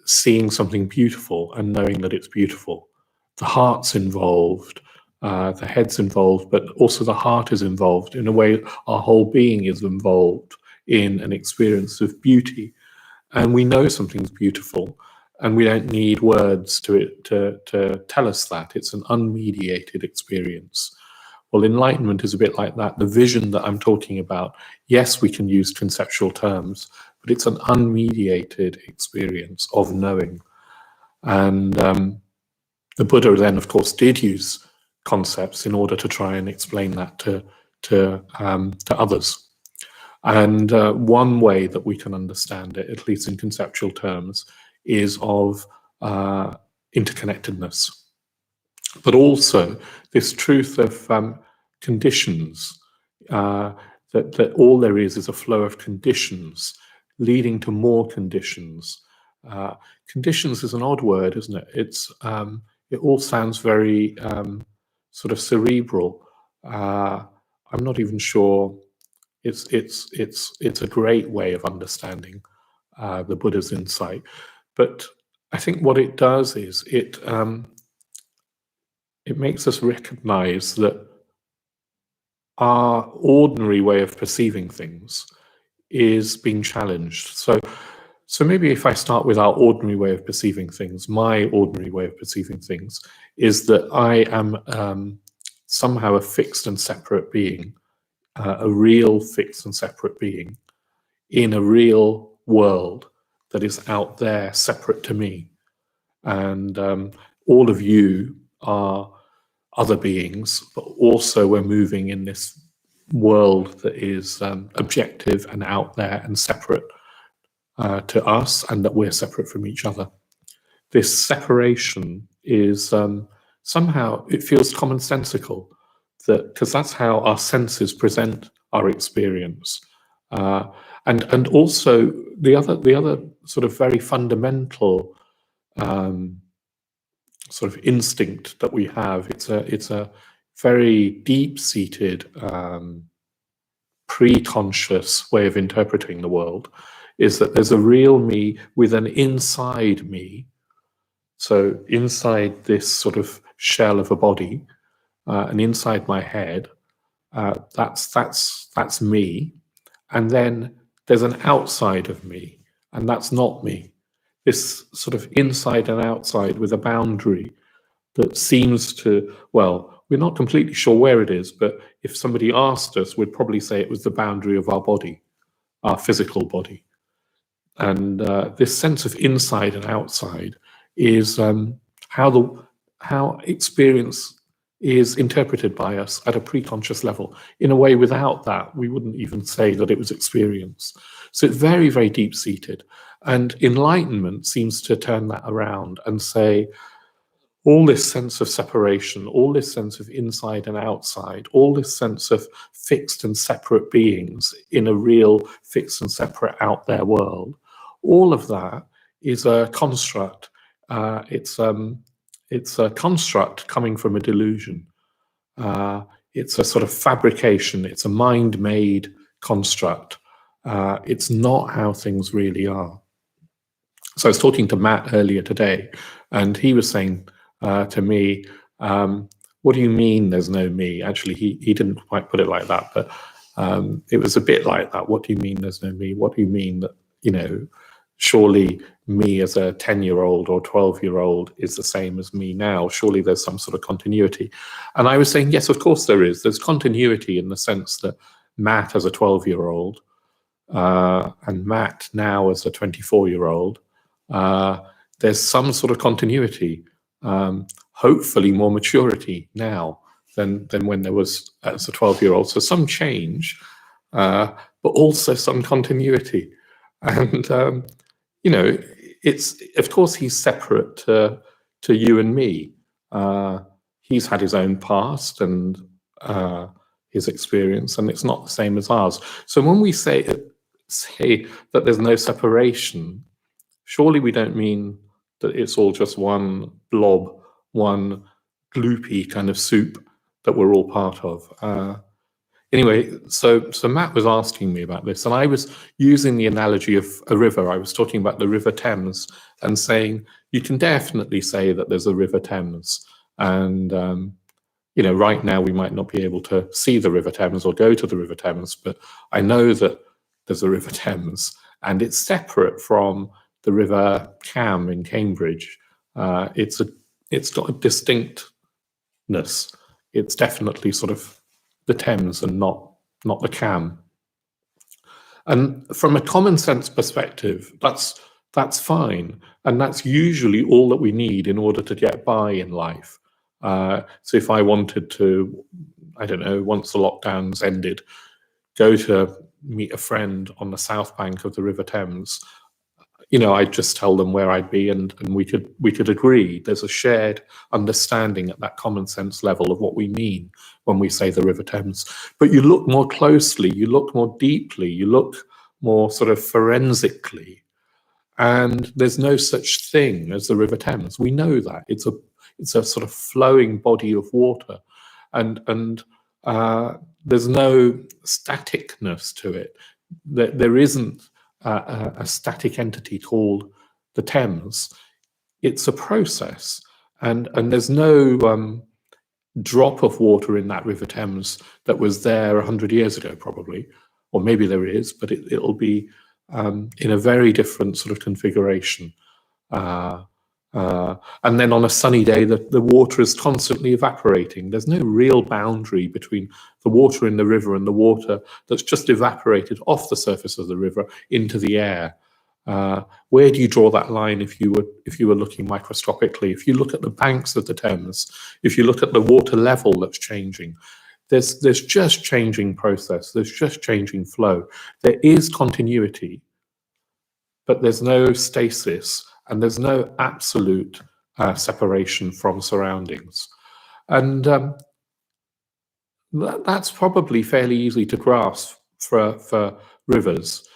seeing something beautiful and knowing that it's beautiful. The heart's involved, the head's involved, but also the heart is involved. In a way, our whole being is involved in an experience of beauty. And we know something's beautiful, and we don't need words to tell us that. It's an unmediated experience. Well, enlightenment is a bit like that. The vision that I'm talking about, yes, we can use conceptual terms, but it's an unmediated experience of knowing. And the Buddha then, of course, did use concepts in order to try and explain that to others. And one way that we can understand it, at least in conceptual terms, is of interconnectedness. But also this truth of conditions, that all there is a flow of conditions leading to more conditions. Conditions is an odd word, isn't it? It's it all sounds very sort of cerebral. I'm not even sure it's a great way of understanding the Buddha's insight. But I think what it does is it makes us recognize that our ordinary way of perceiving things is being challenged. So So maybe if I start with our ordinary way of perceiving things, my ordinary way of perceiving things is that I am somehow a fixed and separate being, a real fixed and separate being in a real world that is out there separate to me. And all of you are other beings, but also we're moving in this world that is objective and out there and separate to us, and that we're separate from each other. This separation is somehow, it feels commonsensical, that because that's how our senses present our experience. And also the other sort of very fundamental sort of instinct that we have, it's a very deep-seated pre-conscious way of interpreting the world, is that there's a real me with an inside me. So inside this sort of shell of a body, and inside my head, that's me. And then there's an outside of me, and that's not me. This sort of inside and outside with a boundary that seems to, well, we're not completely sure where it is, but if somebody asked us, we'd probably say it was the boundary of our body, our physical body. And this sense of inside and outside is how experience is interpreted by us at a pre-conscious level. In a way, without that, we wouldn't even say that it was experience. So it's very, very deep-seated. And enlightenment seems to turn that around and say, all this sense of separation, all this sense of inside and outside, all this sense of fixed and separate beings in a real fixed and separate out there world, all of that is a construct. It's a construct coming from a delusion. It's a sort of fabrication. It's a mind-made construct. It's not how things really are. So I was talking to Matt earlier today, and he was saying to me, what do you mean there's no me? Actually, he didn't quite put it like that, but it was a bit like that. What do you mean there's no me? What do you mean that, you know, surely me as a 10-year-old or 12-year-old is the same as me now? Surely there's some sort of continuity. And I was saying, yes, of course there is. There's continuity in the sense that Matt as a 12-year-old and Matt now as a 24-year-old, there's some sort of continuity. Hopefully more maturity now than when there was as a 12-year-old. So some change, but also some continuity. And you know, it's, of course he's separate to you and me. He's had his own past and his experience, and it's not the same as ours. So when we say that there's no separation, surely we don't mean that it's all just one blob, one gloopy kind of soup that we're all part of. Anyway, so Matt was asking me about this, and I was using the analogy of a river. I was talking about the River Thames and saying you can definitely say that there's a River Thames, and you know, right now we might not be able to see the River Thames or go to the River Thames, but I know that there's a River Thames, and it's separate from the River Cam in Cambridge. It's got a distinctness. It's definitely sort of the Thames and not the Cam. And from a common sense perspective, that's fine, and that's usually all that we need in order to get by in life. So if I wanted to, I don't know, once the lockdowns ended, go to meet a friend on the south bank of the River Thames, you know, I'd just tell them where I'd be, and we could agree. There's a shared understanding at that common sense level of what we mean when we say the River Thames. But you look more closely, you look more deeply, you look more sort of forensically, and there's no such thing as the River Thames. We know that it's a sort of flowing body of water, and there's no staticness to it. There isn't a static entity called the Thames. It's a process, and there's no drop of water in that River Thames that was there 100 years ago, probably, or maybe there is, but it'll be in a very different sort of configuration. And then on a sunny day, the water is constantly evaporating. There's no real boundary between the water in the river and the water that's just evaporated off the surface of the river into the air. Where do you draw that line if you were looking microscopically? If you look at the banks of the Thames, if you look at the water level that's changing, there's just changing process, there's just changing flow. There is continuity, but there's no stasis, and there's no absolute separation from surroundings. And that's probably fairly easy to grasp for rivers.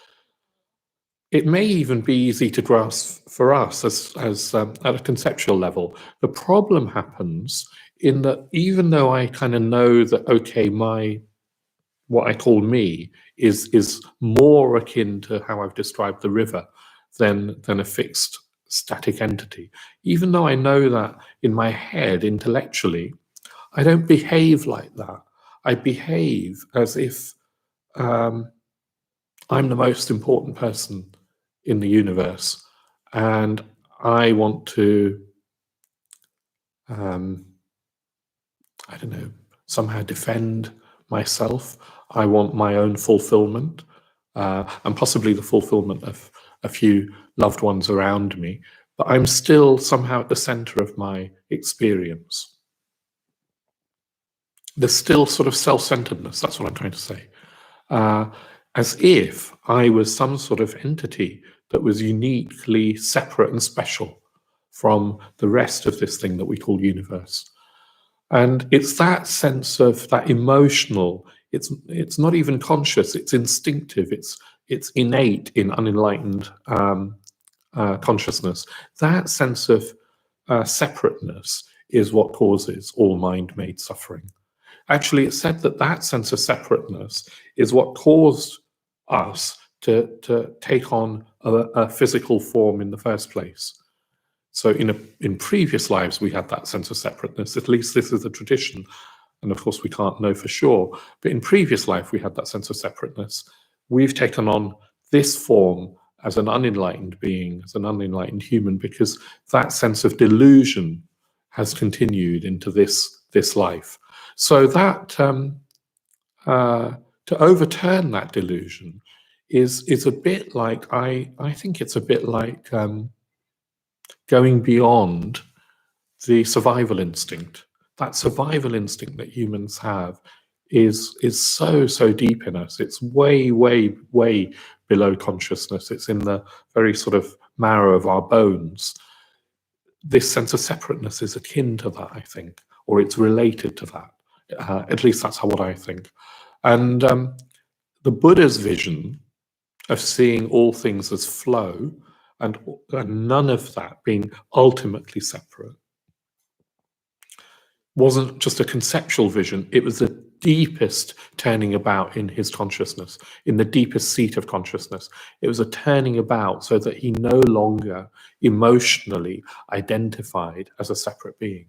It may even be easy to grasp for us as at a conceptual level. The problem happens in that even though I kind of know that, okay, what I call me is more akin to how I've described the river than a fixed static entity. Even though I know that in my head intellectually, I don't behave like that. I behave as if I'm the most important person in the universe, and I want to, I don't know, somehow defend myself. I want my own fulfillment, and possibly the fulfillment of a few loved ones around me, but I'm still somehow at the center of my experience. There's still sort of self-centeredness, that's what I'm trying to say. As if I was some sort of entity that was uniquely separate and special from the rest of this thing that we call universe. And it's that sense of that emotional, it's not even conscious, it's instinctive, it's innate in unenlightened consciousness. That sense of separateness is what causes all mind-made suffering. Actually, it's said that that sense of separateness is what caused us to take on a physical form in the first place. So in previous lives, we had that sense of separateness. At least this is a tradition. And of course, we can't know for sure. But in previous life, we had that sense of separateness. We've taken on this form as an unenlightened being, as an unenlightened human, because that sense of delusion has continued into this life. So that to overturn that delusion is a bit like, I think it's a bit like going beyond the survival instinct. That survival instinct that humans have is so deep in us. It's way below consciousness. It's in the very sort of marrow of our bones. This sense of separateness is akin to that, I think, or it's related to that. At least that's what I think. And the Buddha's vision of seeing all things as flow and none of that being ultimately separate wasn't just a conceptual vision, it was the deepest turning about in his consciousness, in the deepest seat of consciousness. It was a turning about so that he no longer emotionally identified as a separate being.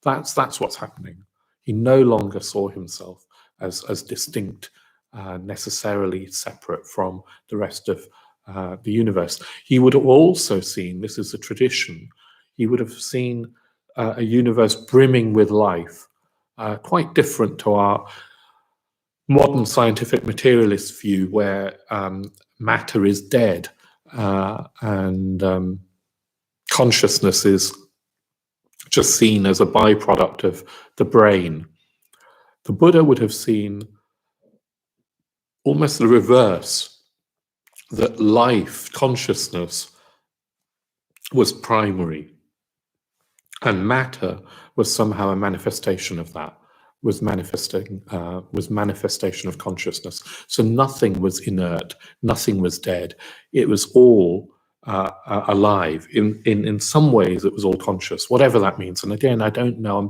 That's what's happening. He no longer saw himself as distinct, necessarily separate from the rest of the universe. He would have also seen, this is a tradition, he would have seen a universe brimming with life, quite different to our modern scientific materialist view where matter is dead and consciousness is just seen as a byproduct of the brain. The Buddha would have seen almost the reverse, that life, consciousness, was primary, and matter was somehow a manifestation of that, was manifestation of consciousness. So nothing was inert, nothing was dead. It was all alive. In some ways, it was all conscious, whatever that means. And again, I don't know. I'm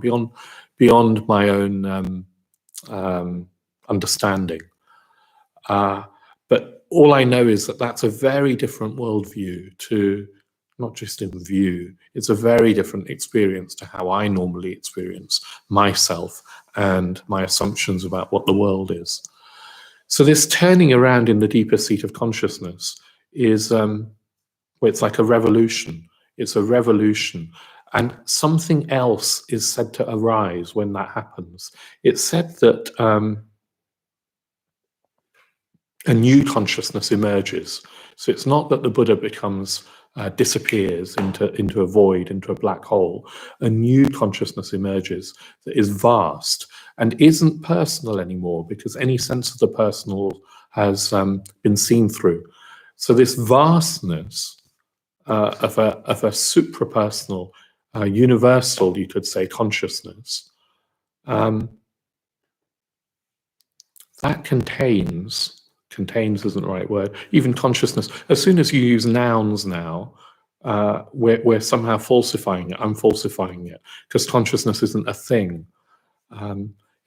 beyond my own understanding. But all I know is that that's a very different worldview to, not just in view, it's a very different experience to how I normally experience myself and my assumptions about what the world is. So this turning around in the deeper seat of consciousness is where it's like a revolution. It's a revolution. And something else is said to arise when that happens. It's said that a new consciousness emerges. So it's not that the Buddha becomes disappears into a void, into a black hole. A new consciousness emerges that is vast and isn't personal anymore, because any sense of the personal has been seen through. So this vastness of a suprapersonal, universal, you could say, consciousness, that contains isn't the right word, even consciousness. As soon as you use nouns now, we're somehow falsifying it. I'm falsifying it, because consciousness isn't a thing.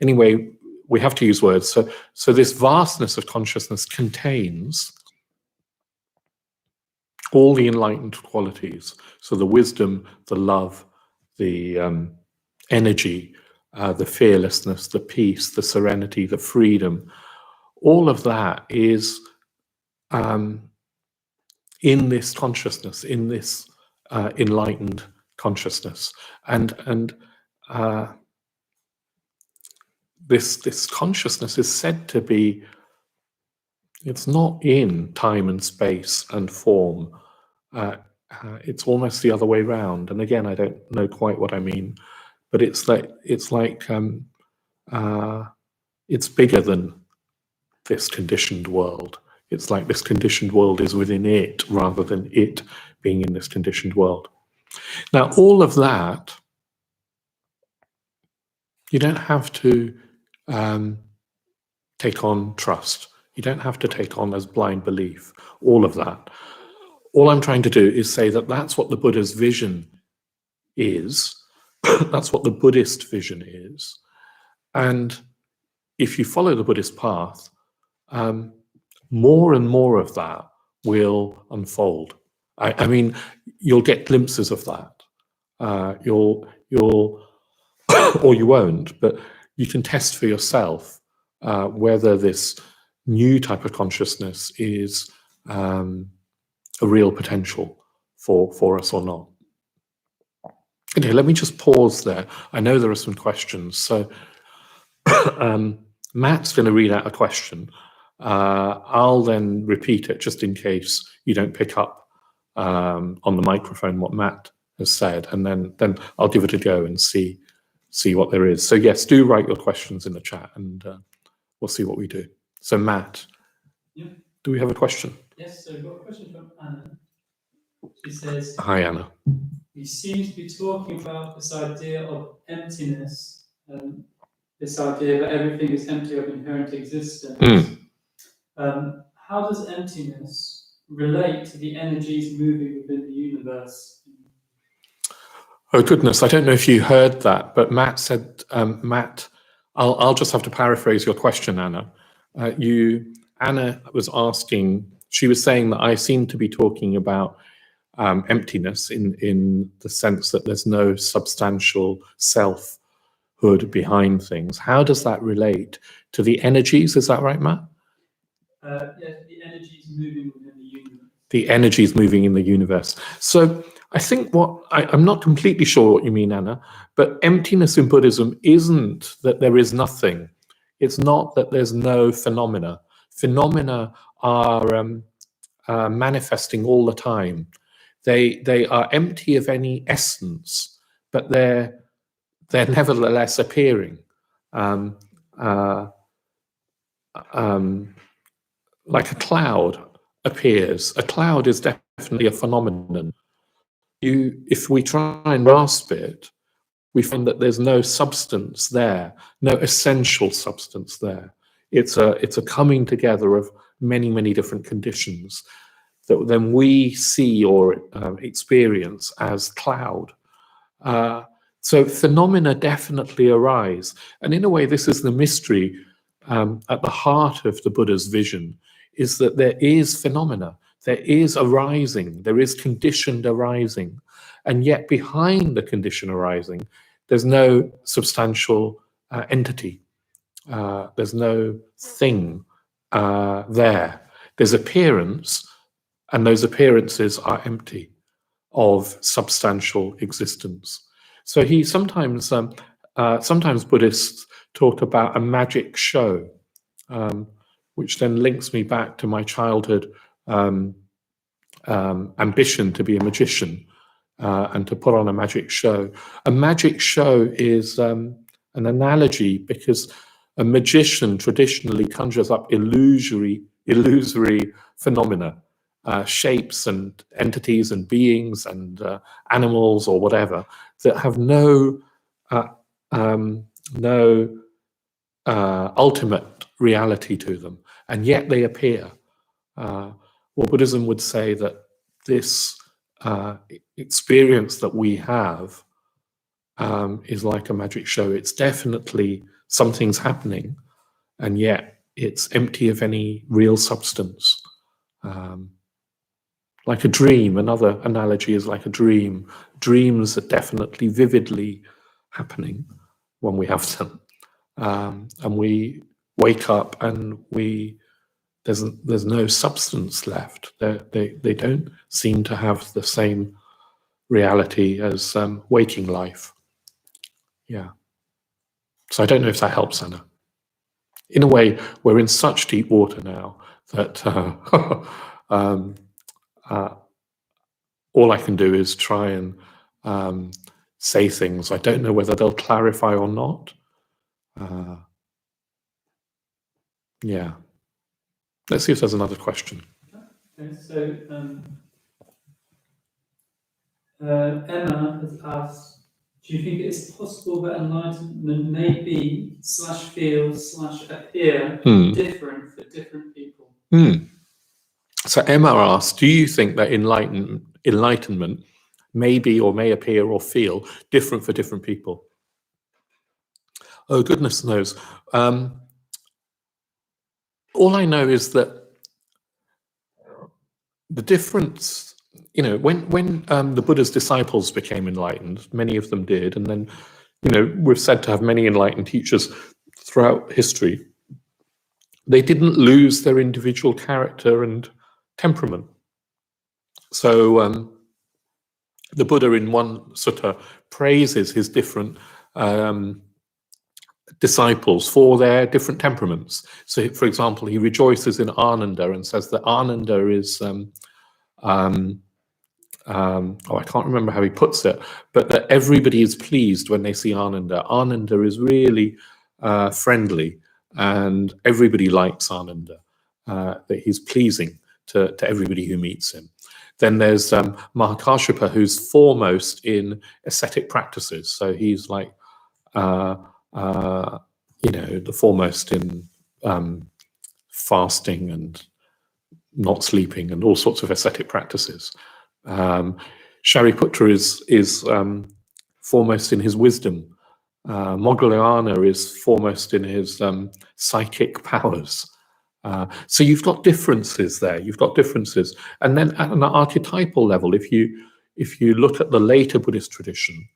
Anyway, we have to use words. So this vastness of consciousness contains all the enlightened qualities. So the wisdom, the love, the energy, the fearlessness, the peace, the serenity, the freedom, all of that is in this consciousness, in this enlightened consciousness. And this consciousness is said to be, it's not in time and space and form. It's almost the other way around. And again, I don't know quite what I mean, but it's bigger than this conditioned world. It's like this conditioned world is within it, rather than it being in this conditioned world. Now, all of that, you don't have to take on trust. You don't have to take on as blind belief, all of that. All I'm trying to do is say that that's what the Buddha's vision is. That's what the Buddhist vision is. And if you follow the Buddhist path, more and more of that will unfold. I mean, you'll get glimpses of that. You'll or you won't, but you can test for yourself whether this new type of consciousness is a real potential for us or not. Okay, let me just pause there. I know there are some questions. So Matt's going to read out a question. I'll then repeat it just in case you don't pick up on the microphone what Matt has said, and then I'll give it a go and see what there is. So yes, do write your questions in the chat, and we'll see what we do. So Matt, yeah. Do we have a question? Yes, so we've got a question from Anna. She says, Hi, Anna. You seem to be talking about this idea of emptiness, this idea that everything is empty of inherent existence. How does emptiness relate to the energies moving within the universe? Oh goodness, I don't know if you heard that, but Matt said, Matt, I'll just have to paraphrase your question, Anna. Anna was asking, she was saying that I seem to be talking about emptiness in the sense that there's no substantial selfhood behind things. How does that relate to the energies? Is that right, Matt? Yeah, the energies moving within the universe. The energies moving in the universe. So I think I'm not completely sure what you mean, Anna, but emptiness in Buddhism isn't that there is nothing. It's not that there's no phenomena. Phenomena are manifesting all the time. They are empty of any essence, but they're nevertheless appearing. Like a cloud appears. A cloud is definitely a phenomenon. If we try and grasp it, we find that there's no substance there, no essential substance there. It's a coming together of many, many different conditions that then we see or experience as cloud. So phenomena definitely arise. And in a way, this is the mystery at the heart of the Buddha's vision, is that there is phenomena, there is arising, there is conditioned arising. And yet behind the condition arising, there's no substantial entity. There's no thing there. There's appearance, and those appearances are empty of substantial existence. So he sometimes Buddhists talk about a magic show, which then links me back to my childhood ambition to be a magician and to put on a magic show. A magic show is an analogy because a magician traditionally conjures up illusory phenomena, shapes and entities and beings and animals or whatever that have no ultimate reality to them, and yet they appear. Well, Buddhism would say that this experience that we have is like a magic show. It's definitely something's happening, and yet it's empty of any real substance. Like a dream, another analogy is like a dream. Dreams are definitely vividly happening when we have them. And we wake up and there's no substance left. They don't seem to have the same reality as waking life. Yeah. So I don't know if that helps, Anna. In a way, we're in such deep water now that all I can do is try and say things. I don't know whether they'll clarify or not. Yeah. Let's see if there's another question. Okay, so Emma has asked, do you think it is possible that enlightenment may be /feel/appear different for different people? So Emma asked, do you think that enlightenment may be or may appear or feel different for different people? Oh, goodness knows. All I know is that the difference, when the Buddha's disciples became enlightened, many of them did, and then, we're said to have many enlightened teachers throughout history. They didn't lose their individual character and temperament. So the Buddha in one sutta praises his different disciples for their different temperaments. So, for example, he rejoices in Ananda and says that Ananda is, I can't remember how he puts it, but that everybody is pleased when they see Ananda. Ananda is really friendly, and everybody likes Ananda, that he's pleasing to everybody who meets him. Then there's Mahakāshyapa, who's foremost in ascetic practices. So he's like, the foremost in fasting and not sleeping and all sorts of ascetic practices. Shariputra is foremost in his wisdom. Moggallana is foremost in his psychic powers. So you've got differences there. You've got differences, and then at an archetypal level, if you look at the later Buddhist tradition,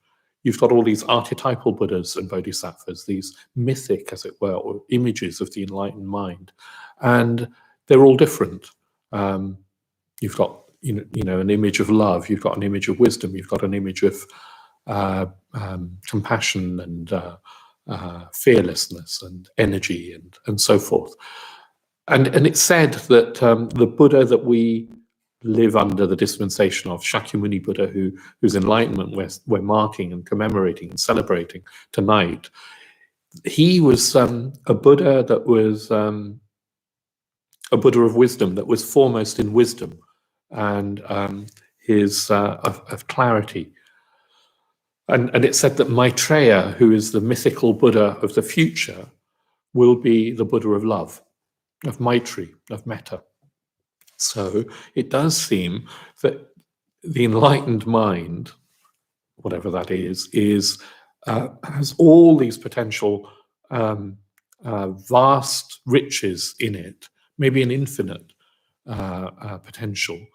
you've got all these archetypal Buddhas and Bodhisattvas, these mythic, as it were, or images of the enlightened mind, and they're all different. You've got an image of love. You've got an image of wisdom. You've got an image of compassion and fearlessness and energy and so forth. And it's said that the Buddha that we live under the dispensation of, Shakyamuni Buddha, whose enlightenment we're marking and commemorating and celebrating tonight, he was a Buddha that was a Buddha of wisdom, that was foremost in wisdom and of clarity. And it's said that Maitreya, who is the mythical Buddha of the future, will be the Buddha of love, of Maitri, of metta. So it does seem that the enlightened mind, whatever that is has all these potential vast riches in it, maybe an infinite potential,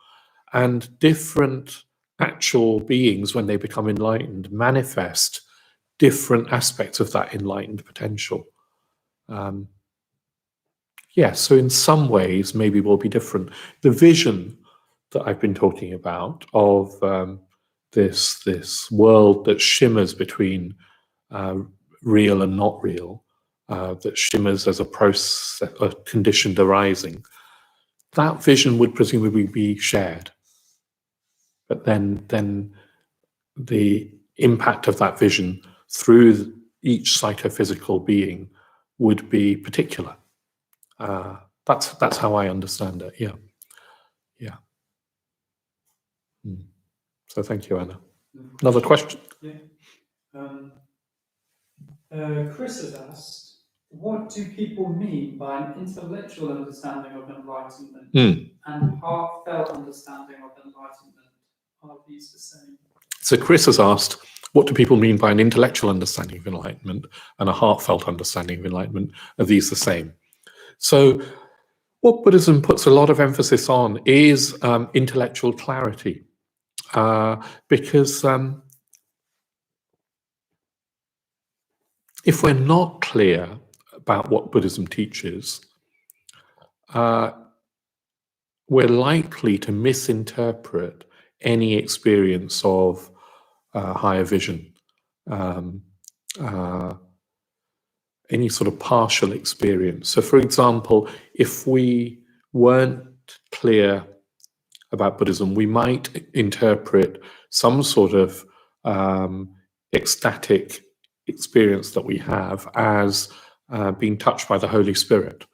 and different actual beings, when they become enlightened, manifest different aspects of that enlightened potential. So in some ways, maybe we'll be different. The vision that I've been talking about of this world that shimmers between real and not real, that shimmers as a process, a conditioned arising, that vision would presumably be shared. But then the impact of that vision through each psychophysical being would be particular. That's how I understand it. Yeah. So thank you, Anna. Another question? Chris has asked, what do people mean by an intellectual understanding of enlightenment and heartfelt understanding of enlightenment? Are these the same? So Chris has asked, what do people mean by an intellectual understanding of enlightenment and a heartfelt understanding of enlightenment? Are these the same? So what Buddhism puts a lot of emphasis on is intellectual clarity, because if we're not clear about what Buddhism teaches, we're likely to misinterpret any experience of higher vision, any sort of partial experience. So for example, if we weren't clear about Buddhism, we might interpret some sort of ecstatic experience that we have as being touched by the Holy Spirit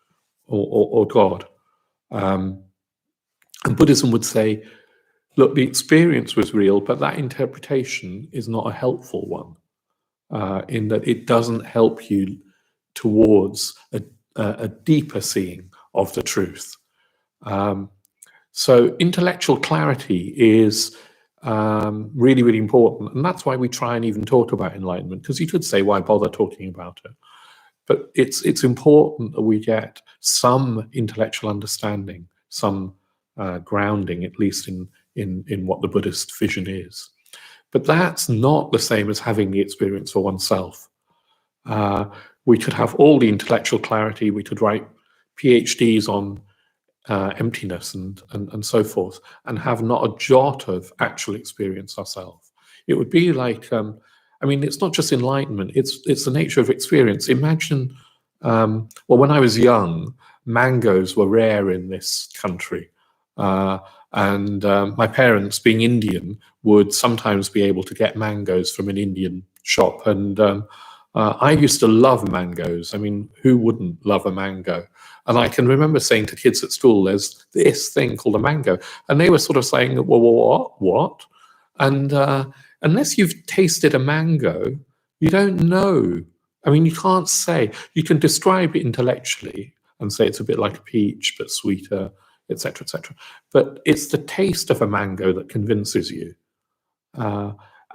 or God. And Buddhism would say, look, the experience was real, but that interpretation is not a helpful one, in that it doesn't help you towards a deeper seeing of the truth. So intellectual clarity is really, really important. And that's why we try and even talk about enlightenment, because you could say, why bother talking about it? But it's important that we get some intellectual understanding, some grounding, at least in what the Buddhist vision is. But that's not the same as having the experience for oneself. We could have all the intellectual clarity, we could write PhDs on emptiness and so forth, and have not a jot of actual experience ourselves. It would be like, I mean, it's not just enlightenment, it's the nature of experience. Imagine, well, when I was young, mangoes were rare in this country. And my parents, being Indian, would sometimes be able to get mangoes from an Indian shop. And I used to love mangoes. I mean, who wouldn't love a mango? And I can remember saying to kids at school, there's this thing called a mango. And they were sort of saying, well, what? And unless you've tasted a mango, you don't know. I mean, you can't say. You can describe it intellectually and say it's a bit like a peach, but sweeter, etc., etc. But it's the taste of a mango that convinces you.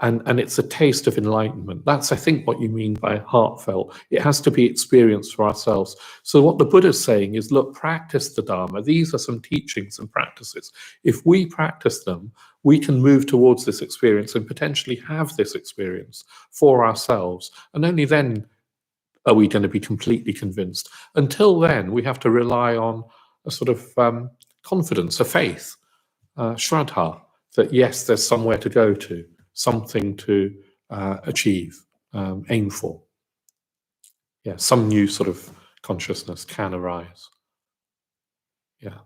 And it's a taste of enlightenment. That's, I think, what you mean by heartfelt. It has to be experienced for ourselves. So what the Buddha's saying is, look, practice the Dharma. These are some teachings and practices. If we practice them, we can move towards this experience and potentially have this experience for ourselves. And only then are we going to be completely convinced. Until then, we have to rely on a sort of confidence, a faith, shraddha, that yes, there's somewhere to go to, something to achieve, aim for. Yeah, some new sort of consciousness can arise. Yeah,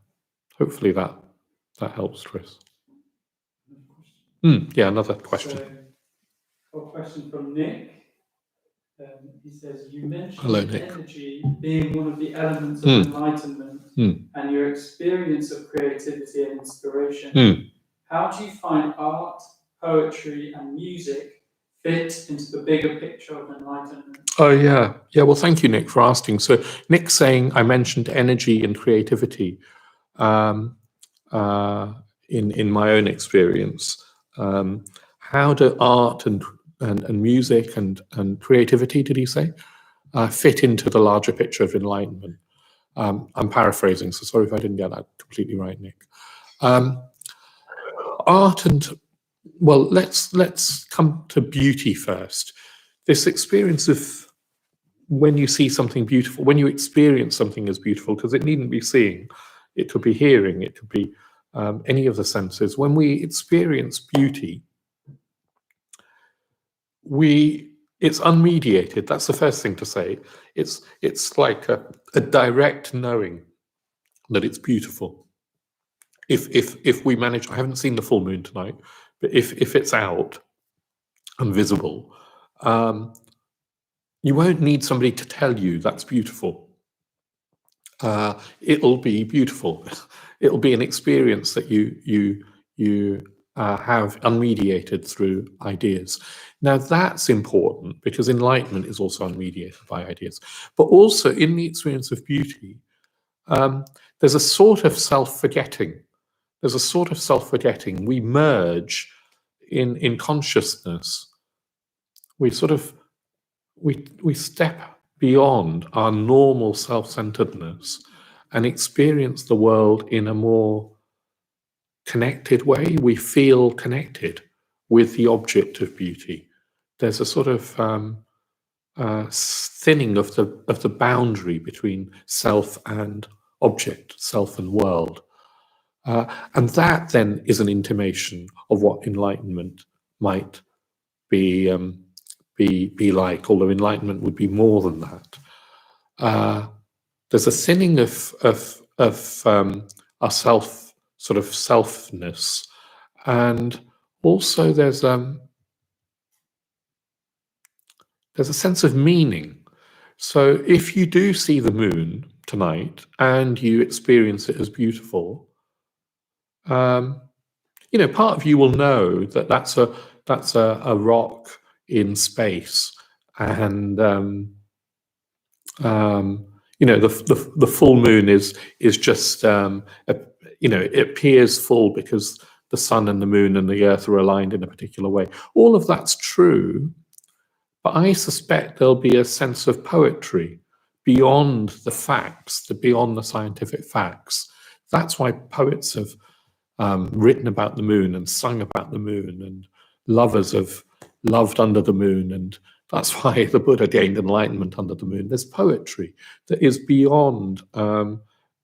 hopefully that helps, Chris. Yeah, another question. So, a question from Nick. He says, you mentioned Hello, Nick. Energy being one of the elements of enlightenment and your experience of creativity and inspiration. How do you find art, poetry, and music fit into the bigger picture of enlightenment? Oh, yeah. Yeah, well, thank you, Nick, for asking. So Nick's saying I mentioned energy and creativity in my own experience. How do art and music and creativity, did he say, fit into the larger picture of enlightenment? I'm paraphrasing, so sorry if I didn't get that completely right, Nick. Art and, well, let's come to beauty first. This experience of when you see something beautiful, when you experience something as beautiful, because it needn't be seeing, it could be hearing, it could be any of the senses, when we experience beauty, it's unmediated. That's the first thing to say. It's like a direct knowing that it's beautiful. If we manage, I haven't seen the full moon tonight, but if it's out and visible, you won't need somebody to tell you that's beautiful. It'll be beautiful. It'll be an experience that you have unmediated through ideas. Now that's important because enlightenment is also unmediated by ideas. But also in the experience of beauty, there's a sort of self-forgetting. There's a sort of self-forgetting. We merge in consciousness. We sort of we step beyond our normal self-centeredness and experience the world in a more connected way. We feel connected with the object of beauty. There's a sort of thinning of the boundary between self and object, self and world. And that then is an intimation of what enlightenment might be like, although enlightenment would be more than that. There's a thinning of our self, sort of selfness, and also there's a sense of meaning. So if you do see the moon tonight and you experience it as beautiful, you know, part of you will know that that's a rock in space, and you know, the full moon is just you know, it appears full because the sun and the moon and the earth are aligned in a particular way. All of that's true, but I suspect there'll be a sense of poetry beyond the facts, beyond the scientific facts. That's why poets have written about the moon and sung about the moon, and lovers have loved under the moon, and that's why the Buddha gained enlightenment under the moon. There's poetry that is beyond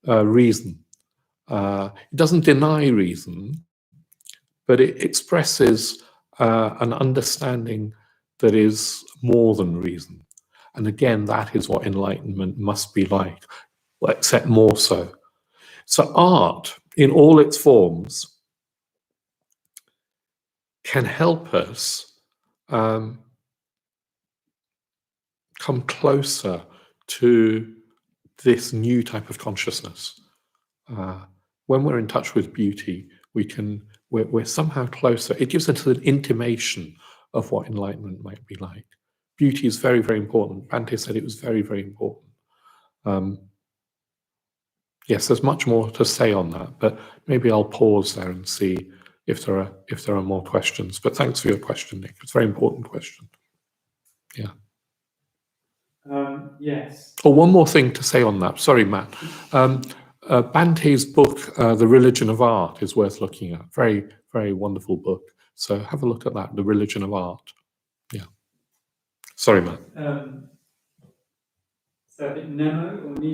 reason. It doesn't deny reason, but it expresses an understanding that is more than reason. And again, that is what enlightenment must be like, except more so. So art, in all its forms, can help us come closer to this new type of consciousness. When we're in touch with beauty, we're somehow closer. It gives us an intimation of what enlightenment might be like. Beauty is very, very important. Bhante said it was very, very important. Yes, there's much more to say on that, but maybe I'll pause there and see if there are more questions. But thanks for your question, Nick. It's a very important question. Yeah. Yes. Oh, one more thing to say on that. Sorry, Matt. Bante's book, The Religion of Art, is worth looking at. Very, very wonderful book. So have a look at that, The Religion of Art. Yeah. Sorry, Matt. So I think Nemo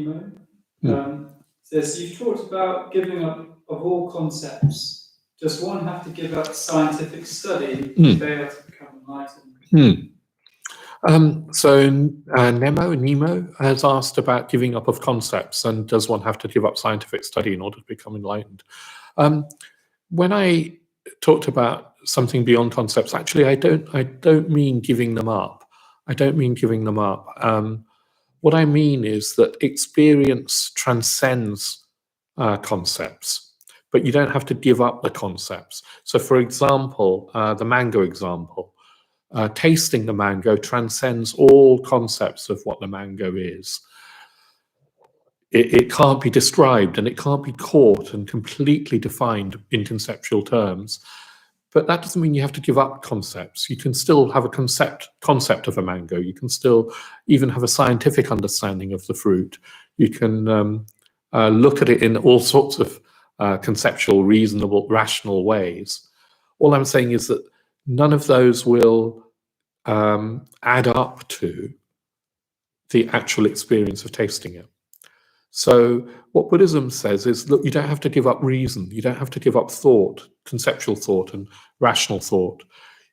says, you've talked about giving up of all concepts. Does one have to give up scientific study if they are to become enlightened? So Nemo has asked about giving up of concepts, and does one have to give up scientific study in order to become enlightened? When I talked about something beyond concepts, actually I don't mean giving them up. I don't mean giving them up. What I mean is that experience transcends concepts, but you don't have to give up the concepts. So for example, the mango example, tasting the mango transcends all concepts of what the mango is. It can't be described, and it can't be caught and completely defined in conceptual terms. But that doesn't mean you have to give up concepts. You can still have a concept of a mango. You can still even have a scientific understanding of the fruit. You can look at it in all sorts of conceptual, reasonable, rational ways. All I'm saying is that none of those will add up to the actual experience of tasting it. So what Buddhism says is, look, you don't have to give up reason, you don't have to give up thought, conceptual thought and rational thought.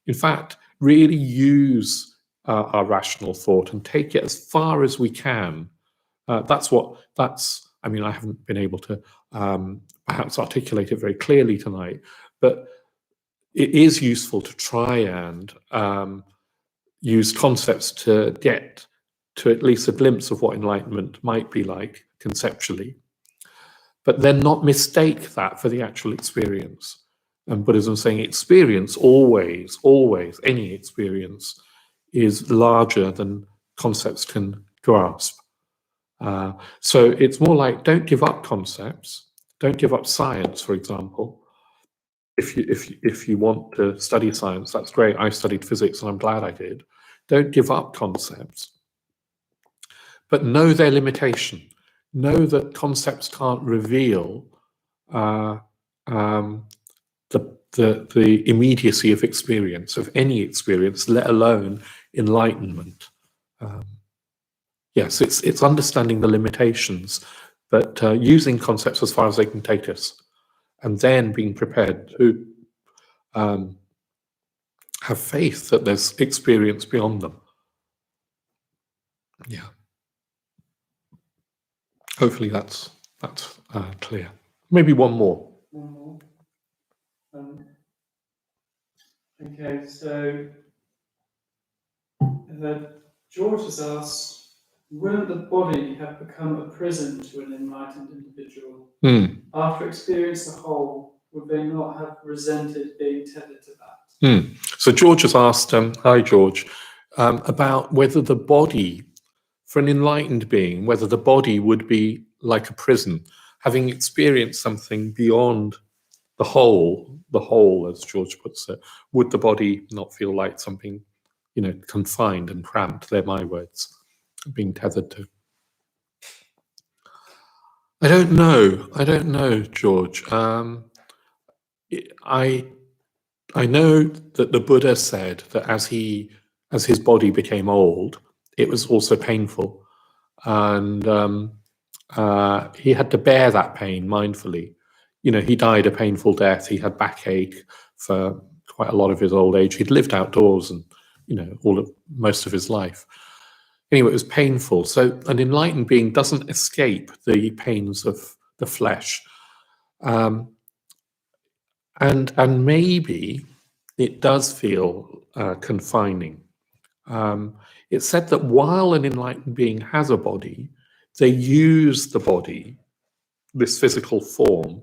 In fact, really use our rational thought and take it as far as we can. I mean, I haven't been able to perhaps articulate it very clearly tonight, but it is useful to try and use concepts to get to at least a glimpse of what enlightenment might be like conceptually, but then not mistake that for the actual experience. And Buddhism is saying experience always, any experience is larger than concepts can grasp. So it's more like, don't give up concepts, don't give up science, for example. If you want to study science, that's great. I studied physics and I'm glad I did. Don't give up concepts, but know their limitation. Know that concepts can't reveal the immediacy of experience, of any experience, let alone enlightenment. Yes, it's understanding the limitations, but using concepts as far as they can take us, and then being prepared to have faith that there's experience beyond them. Yeah. Hopefully that's clear. Maybe one more. One more. Okay, so George has asked, will the body have become a prison to an enlightened individual? After experiencing the whole, would they not have resented being tethered to that? So George has asked, hi George, about whether the body, for an enlightened being, whether the body would be like a prison, having experienced something beyond the whole, as George puts it. Would the body not feel like something, confined and cramped? They're my words, being tethered to. I don't know, George. I know that the Buddha said that as his body became old, it was also painful, and he had to bear that pain mindfully. He died a painful death. He had backache for quite a lot of his old age. He'd lived outdoors and most of his life. Anyway, it was painful. So an enlightened being doesn't escape the pains of the flesh. And maybe it does feel confining. It's said that while an enlightened being has a body, they use the body, this physical form,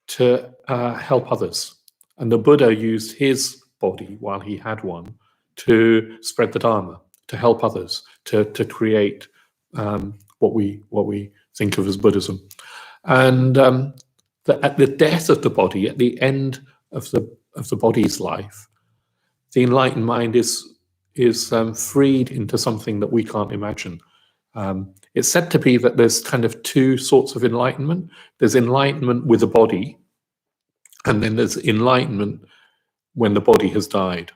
to help others. And the Buddha used his body, while he had one, to spread the Dharma, to help others, to create what we think of as Buddhism. And at the death of the body, at the end of the body's life, the enlightened mind is freed into something that we can't imagine. It's said to be that there's kind of two sorts of enlightenment. There's enlightenment with the body, and then there's enlightenment when the body has died.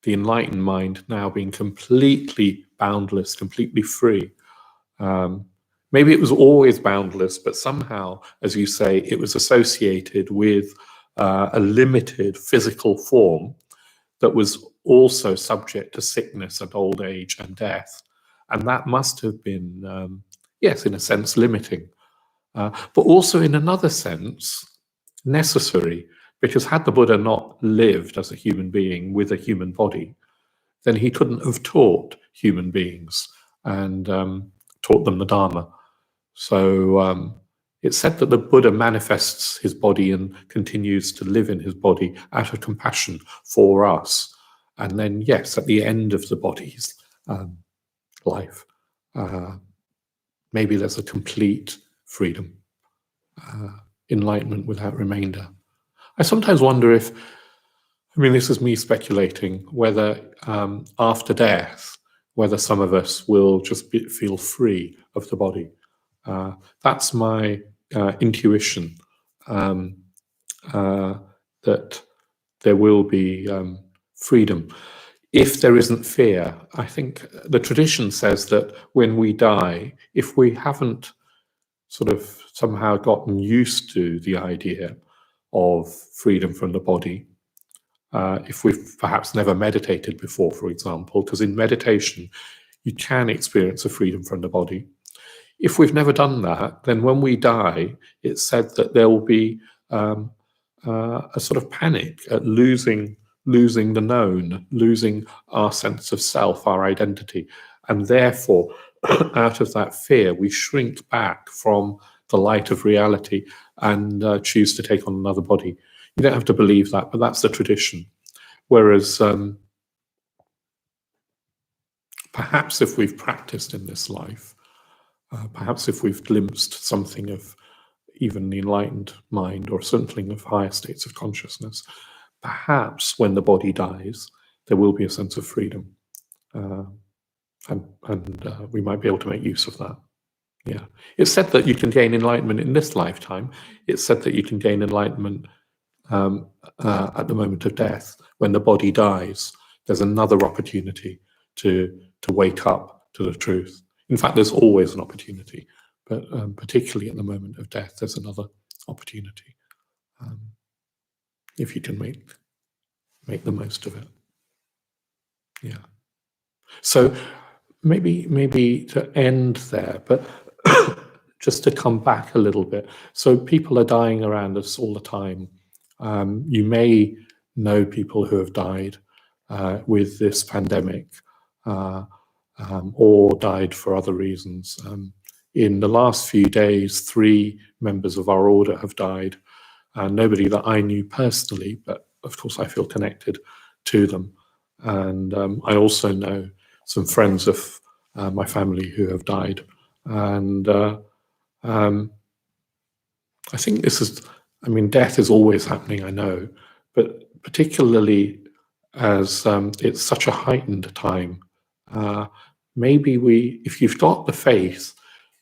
The enlightened mind now being completely boundless, completely free. Maybe it was always boundless, but somehow, as you say, it was associated with a limited physical form that was also subject to sickness and old age and death. And that must have been, yes, in a sense, limiting, but also in another sense, necessary, because had the Buddha not lived as a human being with a human body, then he couldn't have taught human beings and taught them the Dharma. So it's said that the Buddha manifests his body and continues to live in his body out of compassion for us. And then, yes, at the end of the body's life, maybe there's a complete freedom, enlightenment without remainder. I sometimes wonder if, this is me speculating, whether after death, whether some of us will just feel free of the body. That's my intuition, that there will be freedom. If there isn't fear, I think the tradition says that when we die, if we haven't sort of somehow gotten used to the idea of freedom from the body. If we've perhaps never meditated before, for example, because in meditation you can experience a freedom from the body. If we've never done that, then when we die, it's said that there will be a sort of panic at losing the known, losing our sense of self, our identity, and therefore, out of that fear, we shrink back from the light of reality and choose to take on another body. You don't have to believe that, but that's the tradition. Whereas perhaps if we've practiced in this life, perhaps if we've glimpsed something of even the enlightened mind or something of higher states of consciousness, perhaps when the body dies, there will be a sense of freedom. And we might be able to make use of that. Yeah. It's said that you can gain enlightenment in this lifetime. It's said that you can gain enlightenment at the moment of death. When the body dies, there's another opportunity to wake up to the truth. In fact, there's always an opportunity, but particularly at the moment of death, there's another opportunity. If you can make the most of it. Yeah. So maybe to end there, but just to come back a little bit. So people are dying around us all the time. You may know people who have died with this pandemic or died for other reasons. In the last few days, 3 members of our order have died. Nobody that I knew personally, but of course I feel connected to them. And I also know some friends of my family who have died. And I think this is, death is always happening, I know, but particularly as it's such a heightened time, maybe if you've got the faith,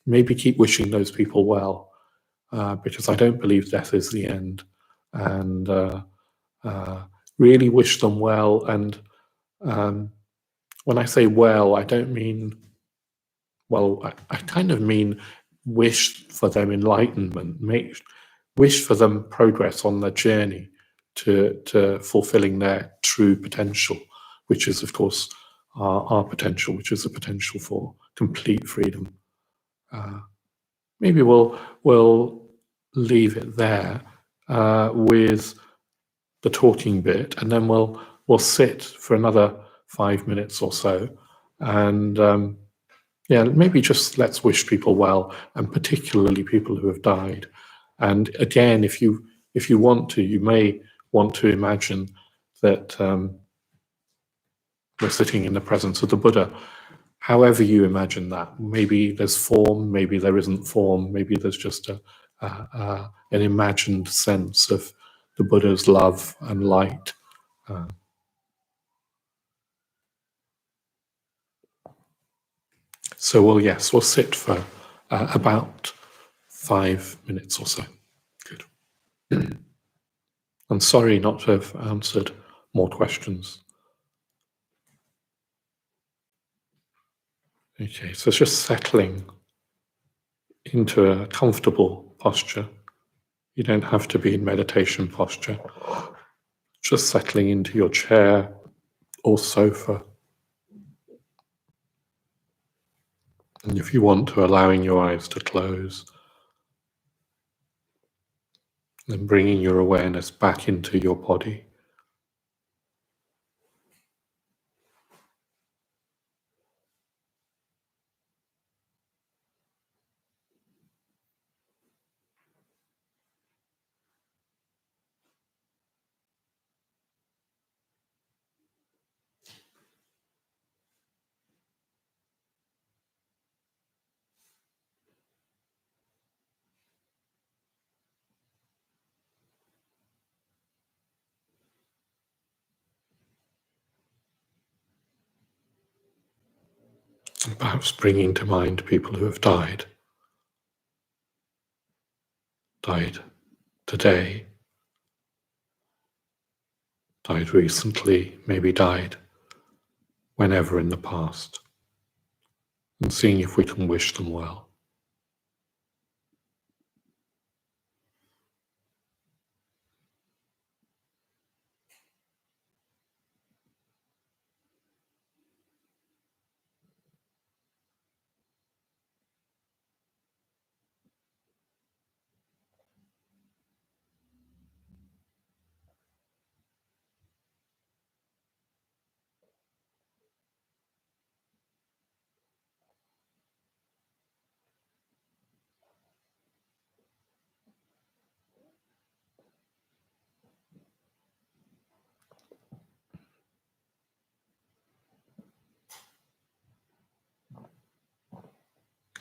maybe keep wishing those people well, because I don't believe death is the end. And really wish them well. And when I say well, I don't mean, well, I kind of mean wish for them enlightenment, wish for them progress on their journey to fulfilling their true potential, which is, of course, our potential, which is the potential for complete freedom. Maybe we'll leave it there with the talking bit, and then we'll sit for another 5 minutes or so, and yeah, maybe just let's wish people well, and particularly people who have died. And again, if you want to, you may want to imagine that we're sitting in the presence of the Buddha. However you imagine that, maybe there's form, maybe there isn't form, maybe there's just an imagined sense of the Buddha's love and light. So we'll sit for about 5 minutes or so. Good. I'm sorry not to have answered more questions. Okay, so it's just settling into a comfortable posture. You don't have to be in meditation posture. Just settling into your chair or sofa. And if you want to, allowing your eyes to close. Then bringing your awareness back into your body. And perhaps bringing to mind people who have died today, died recently, maybe died whenever in the past, and seeing if we can wish them well.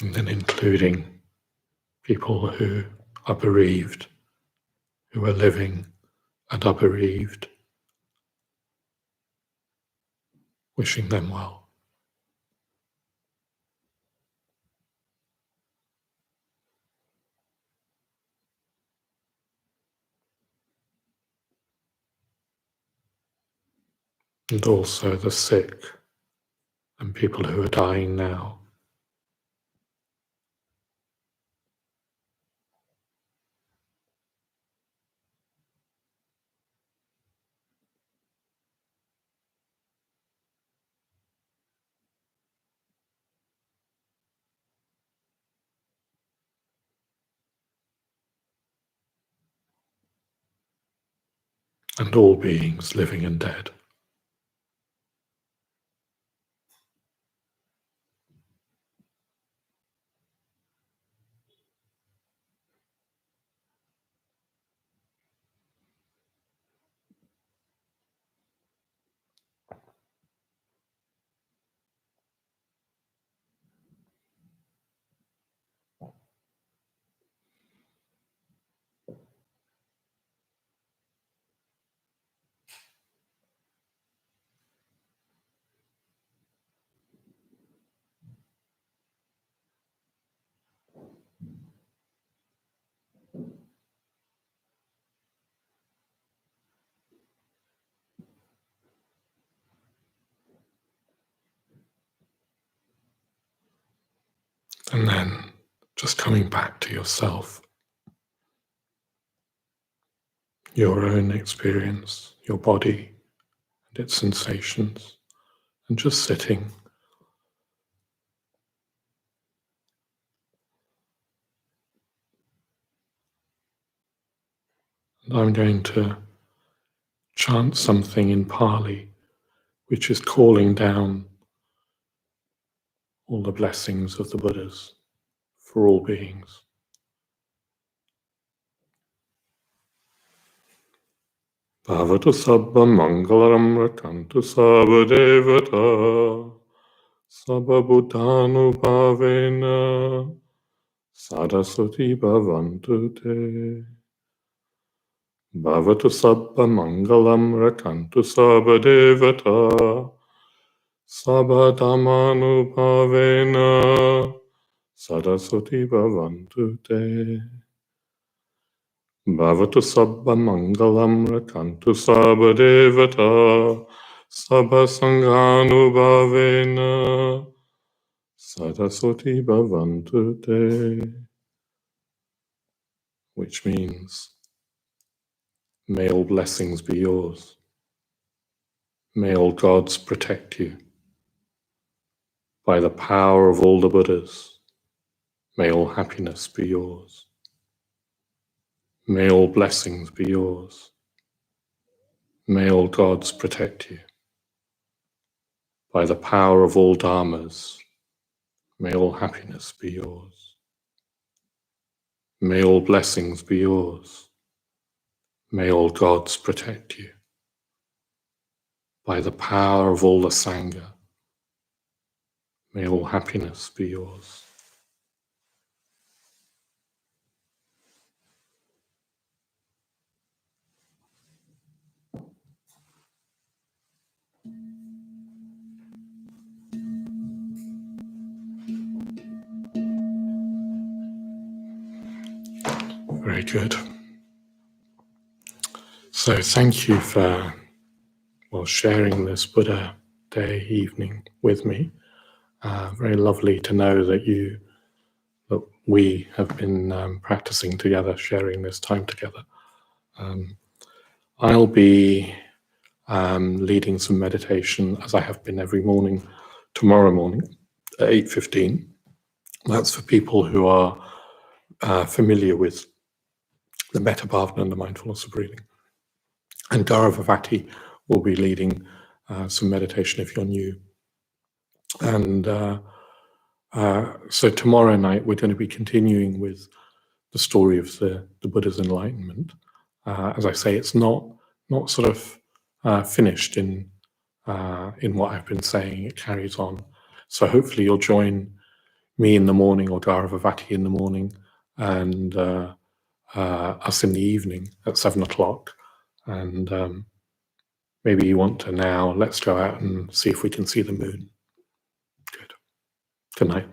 and then including people who are bereaved, who are living and are bereaved, wishing them well. And also the sick and people who are dying now. And all beings, living and dead. And then just coming back to yourself, your own experience, your body and its sensations, and just sitting. And I'm going to chant something in Pali, which is calling down all the blessings of the Buddhas for all beings. Bhavatu sabba mangalaram rakantu sabba devata sabba bhutanu bhavena saraswati bhavantu te. Bhavatu sabba mangalam rakantu sabba devata sabba dhammanu bhavena saraswati bhavantu te. Bhavatu sabba mangalam rakantu sabba devata sabba sanghanu bhavena saraswati bhavantu te. Which means, may all blessings be yours. May all gods protect you. By the power of all the Buddhas, may all happiness be yours. May all blessings be yours. May all gods protect you. By the power of all dharmas, may all happiness be yours. May all blessings be yours. May all gods protect you. By the power of all the Sangha, may all happiness be yours. Very good. So thank you for sharing this Buddha Day evening with me. Very lovely to know that we have been practicing together, sharing this time together. I'll be leading some meditation, as I have been every morning, tomorrow morning at 8:15. That's for people who are familiar with the metta bhavana and the mindfulness of breathing. And Jnanavaca will be leading some meditation if you're new. And so tomorrow night we're going to be continuing with the story of the Buddha's enlightenment. As I say, it's not sort of finished in what I've been saying. It carries on. So hopefully you'll join me in the morning or Jnanavaca in the morning, and us in the evening at 7 o'clock. And maybe you want to now, let's go out and see if we can see the moon. Good. Good night.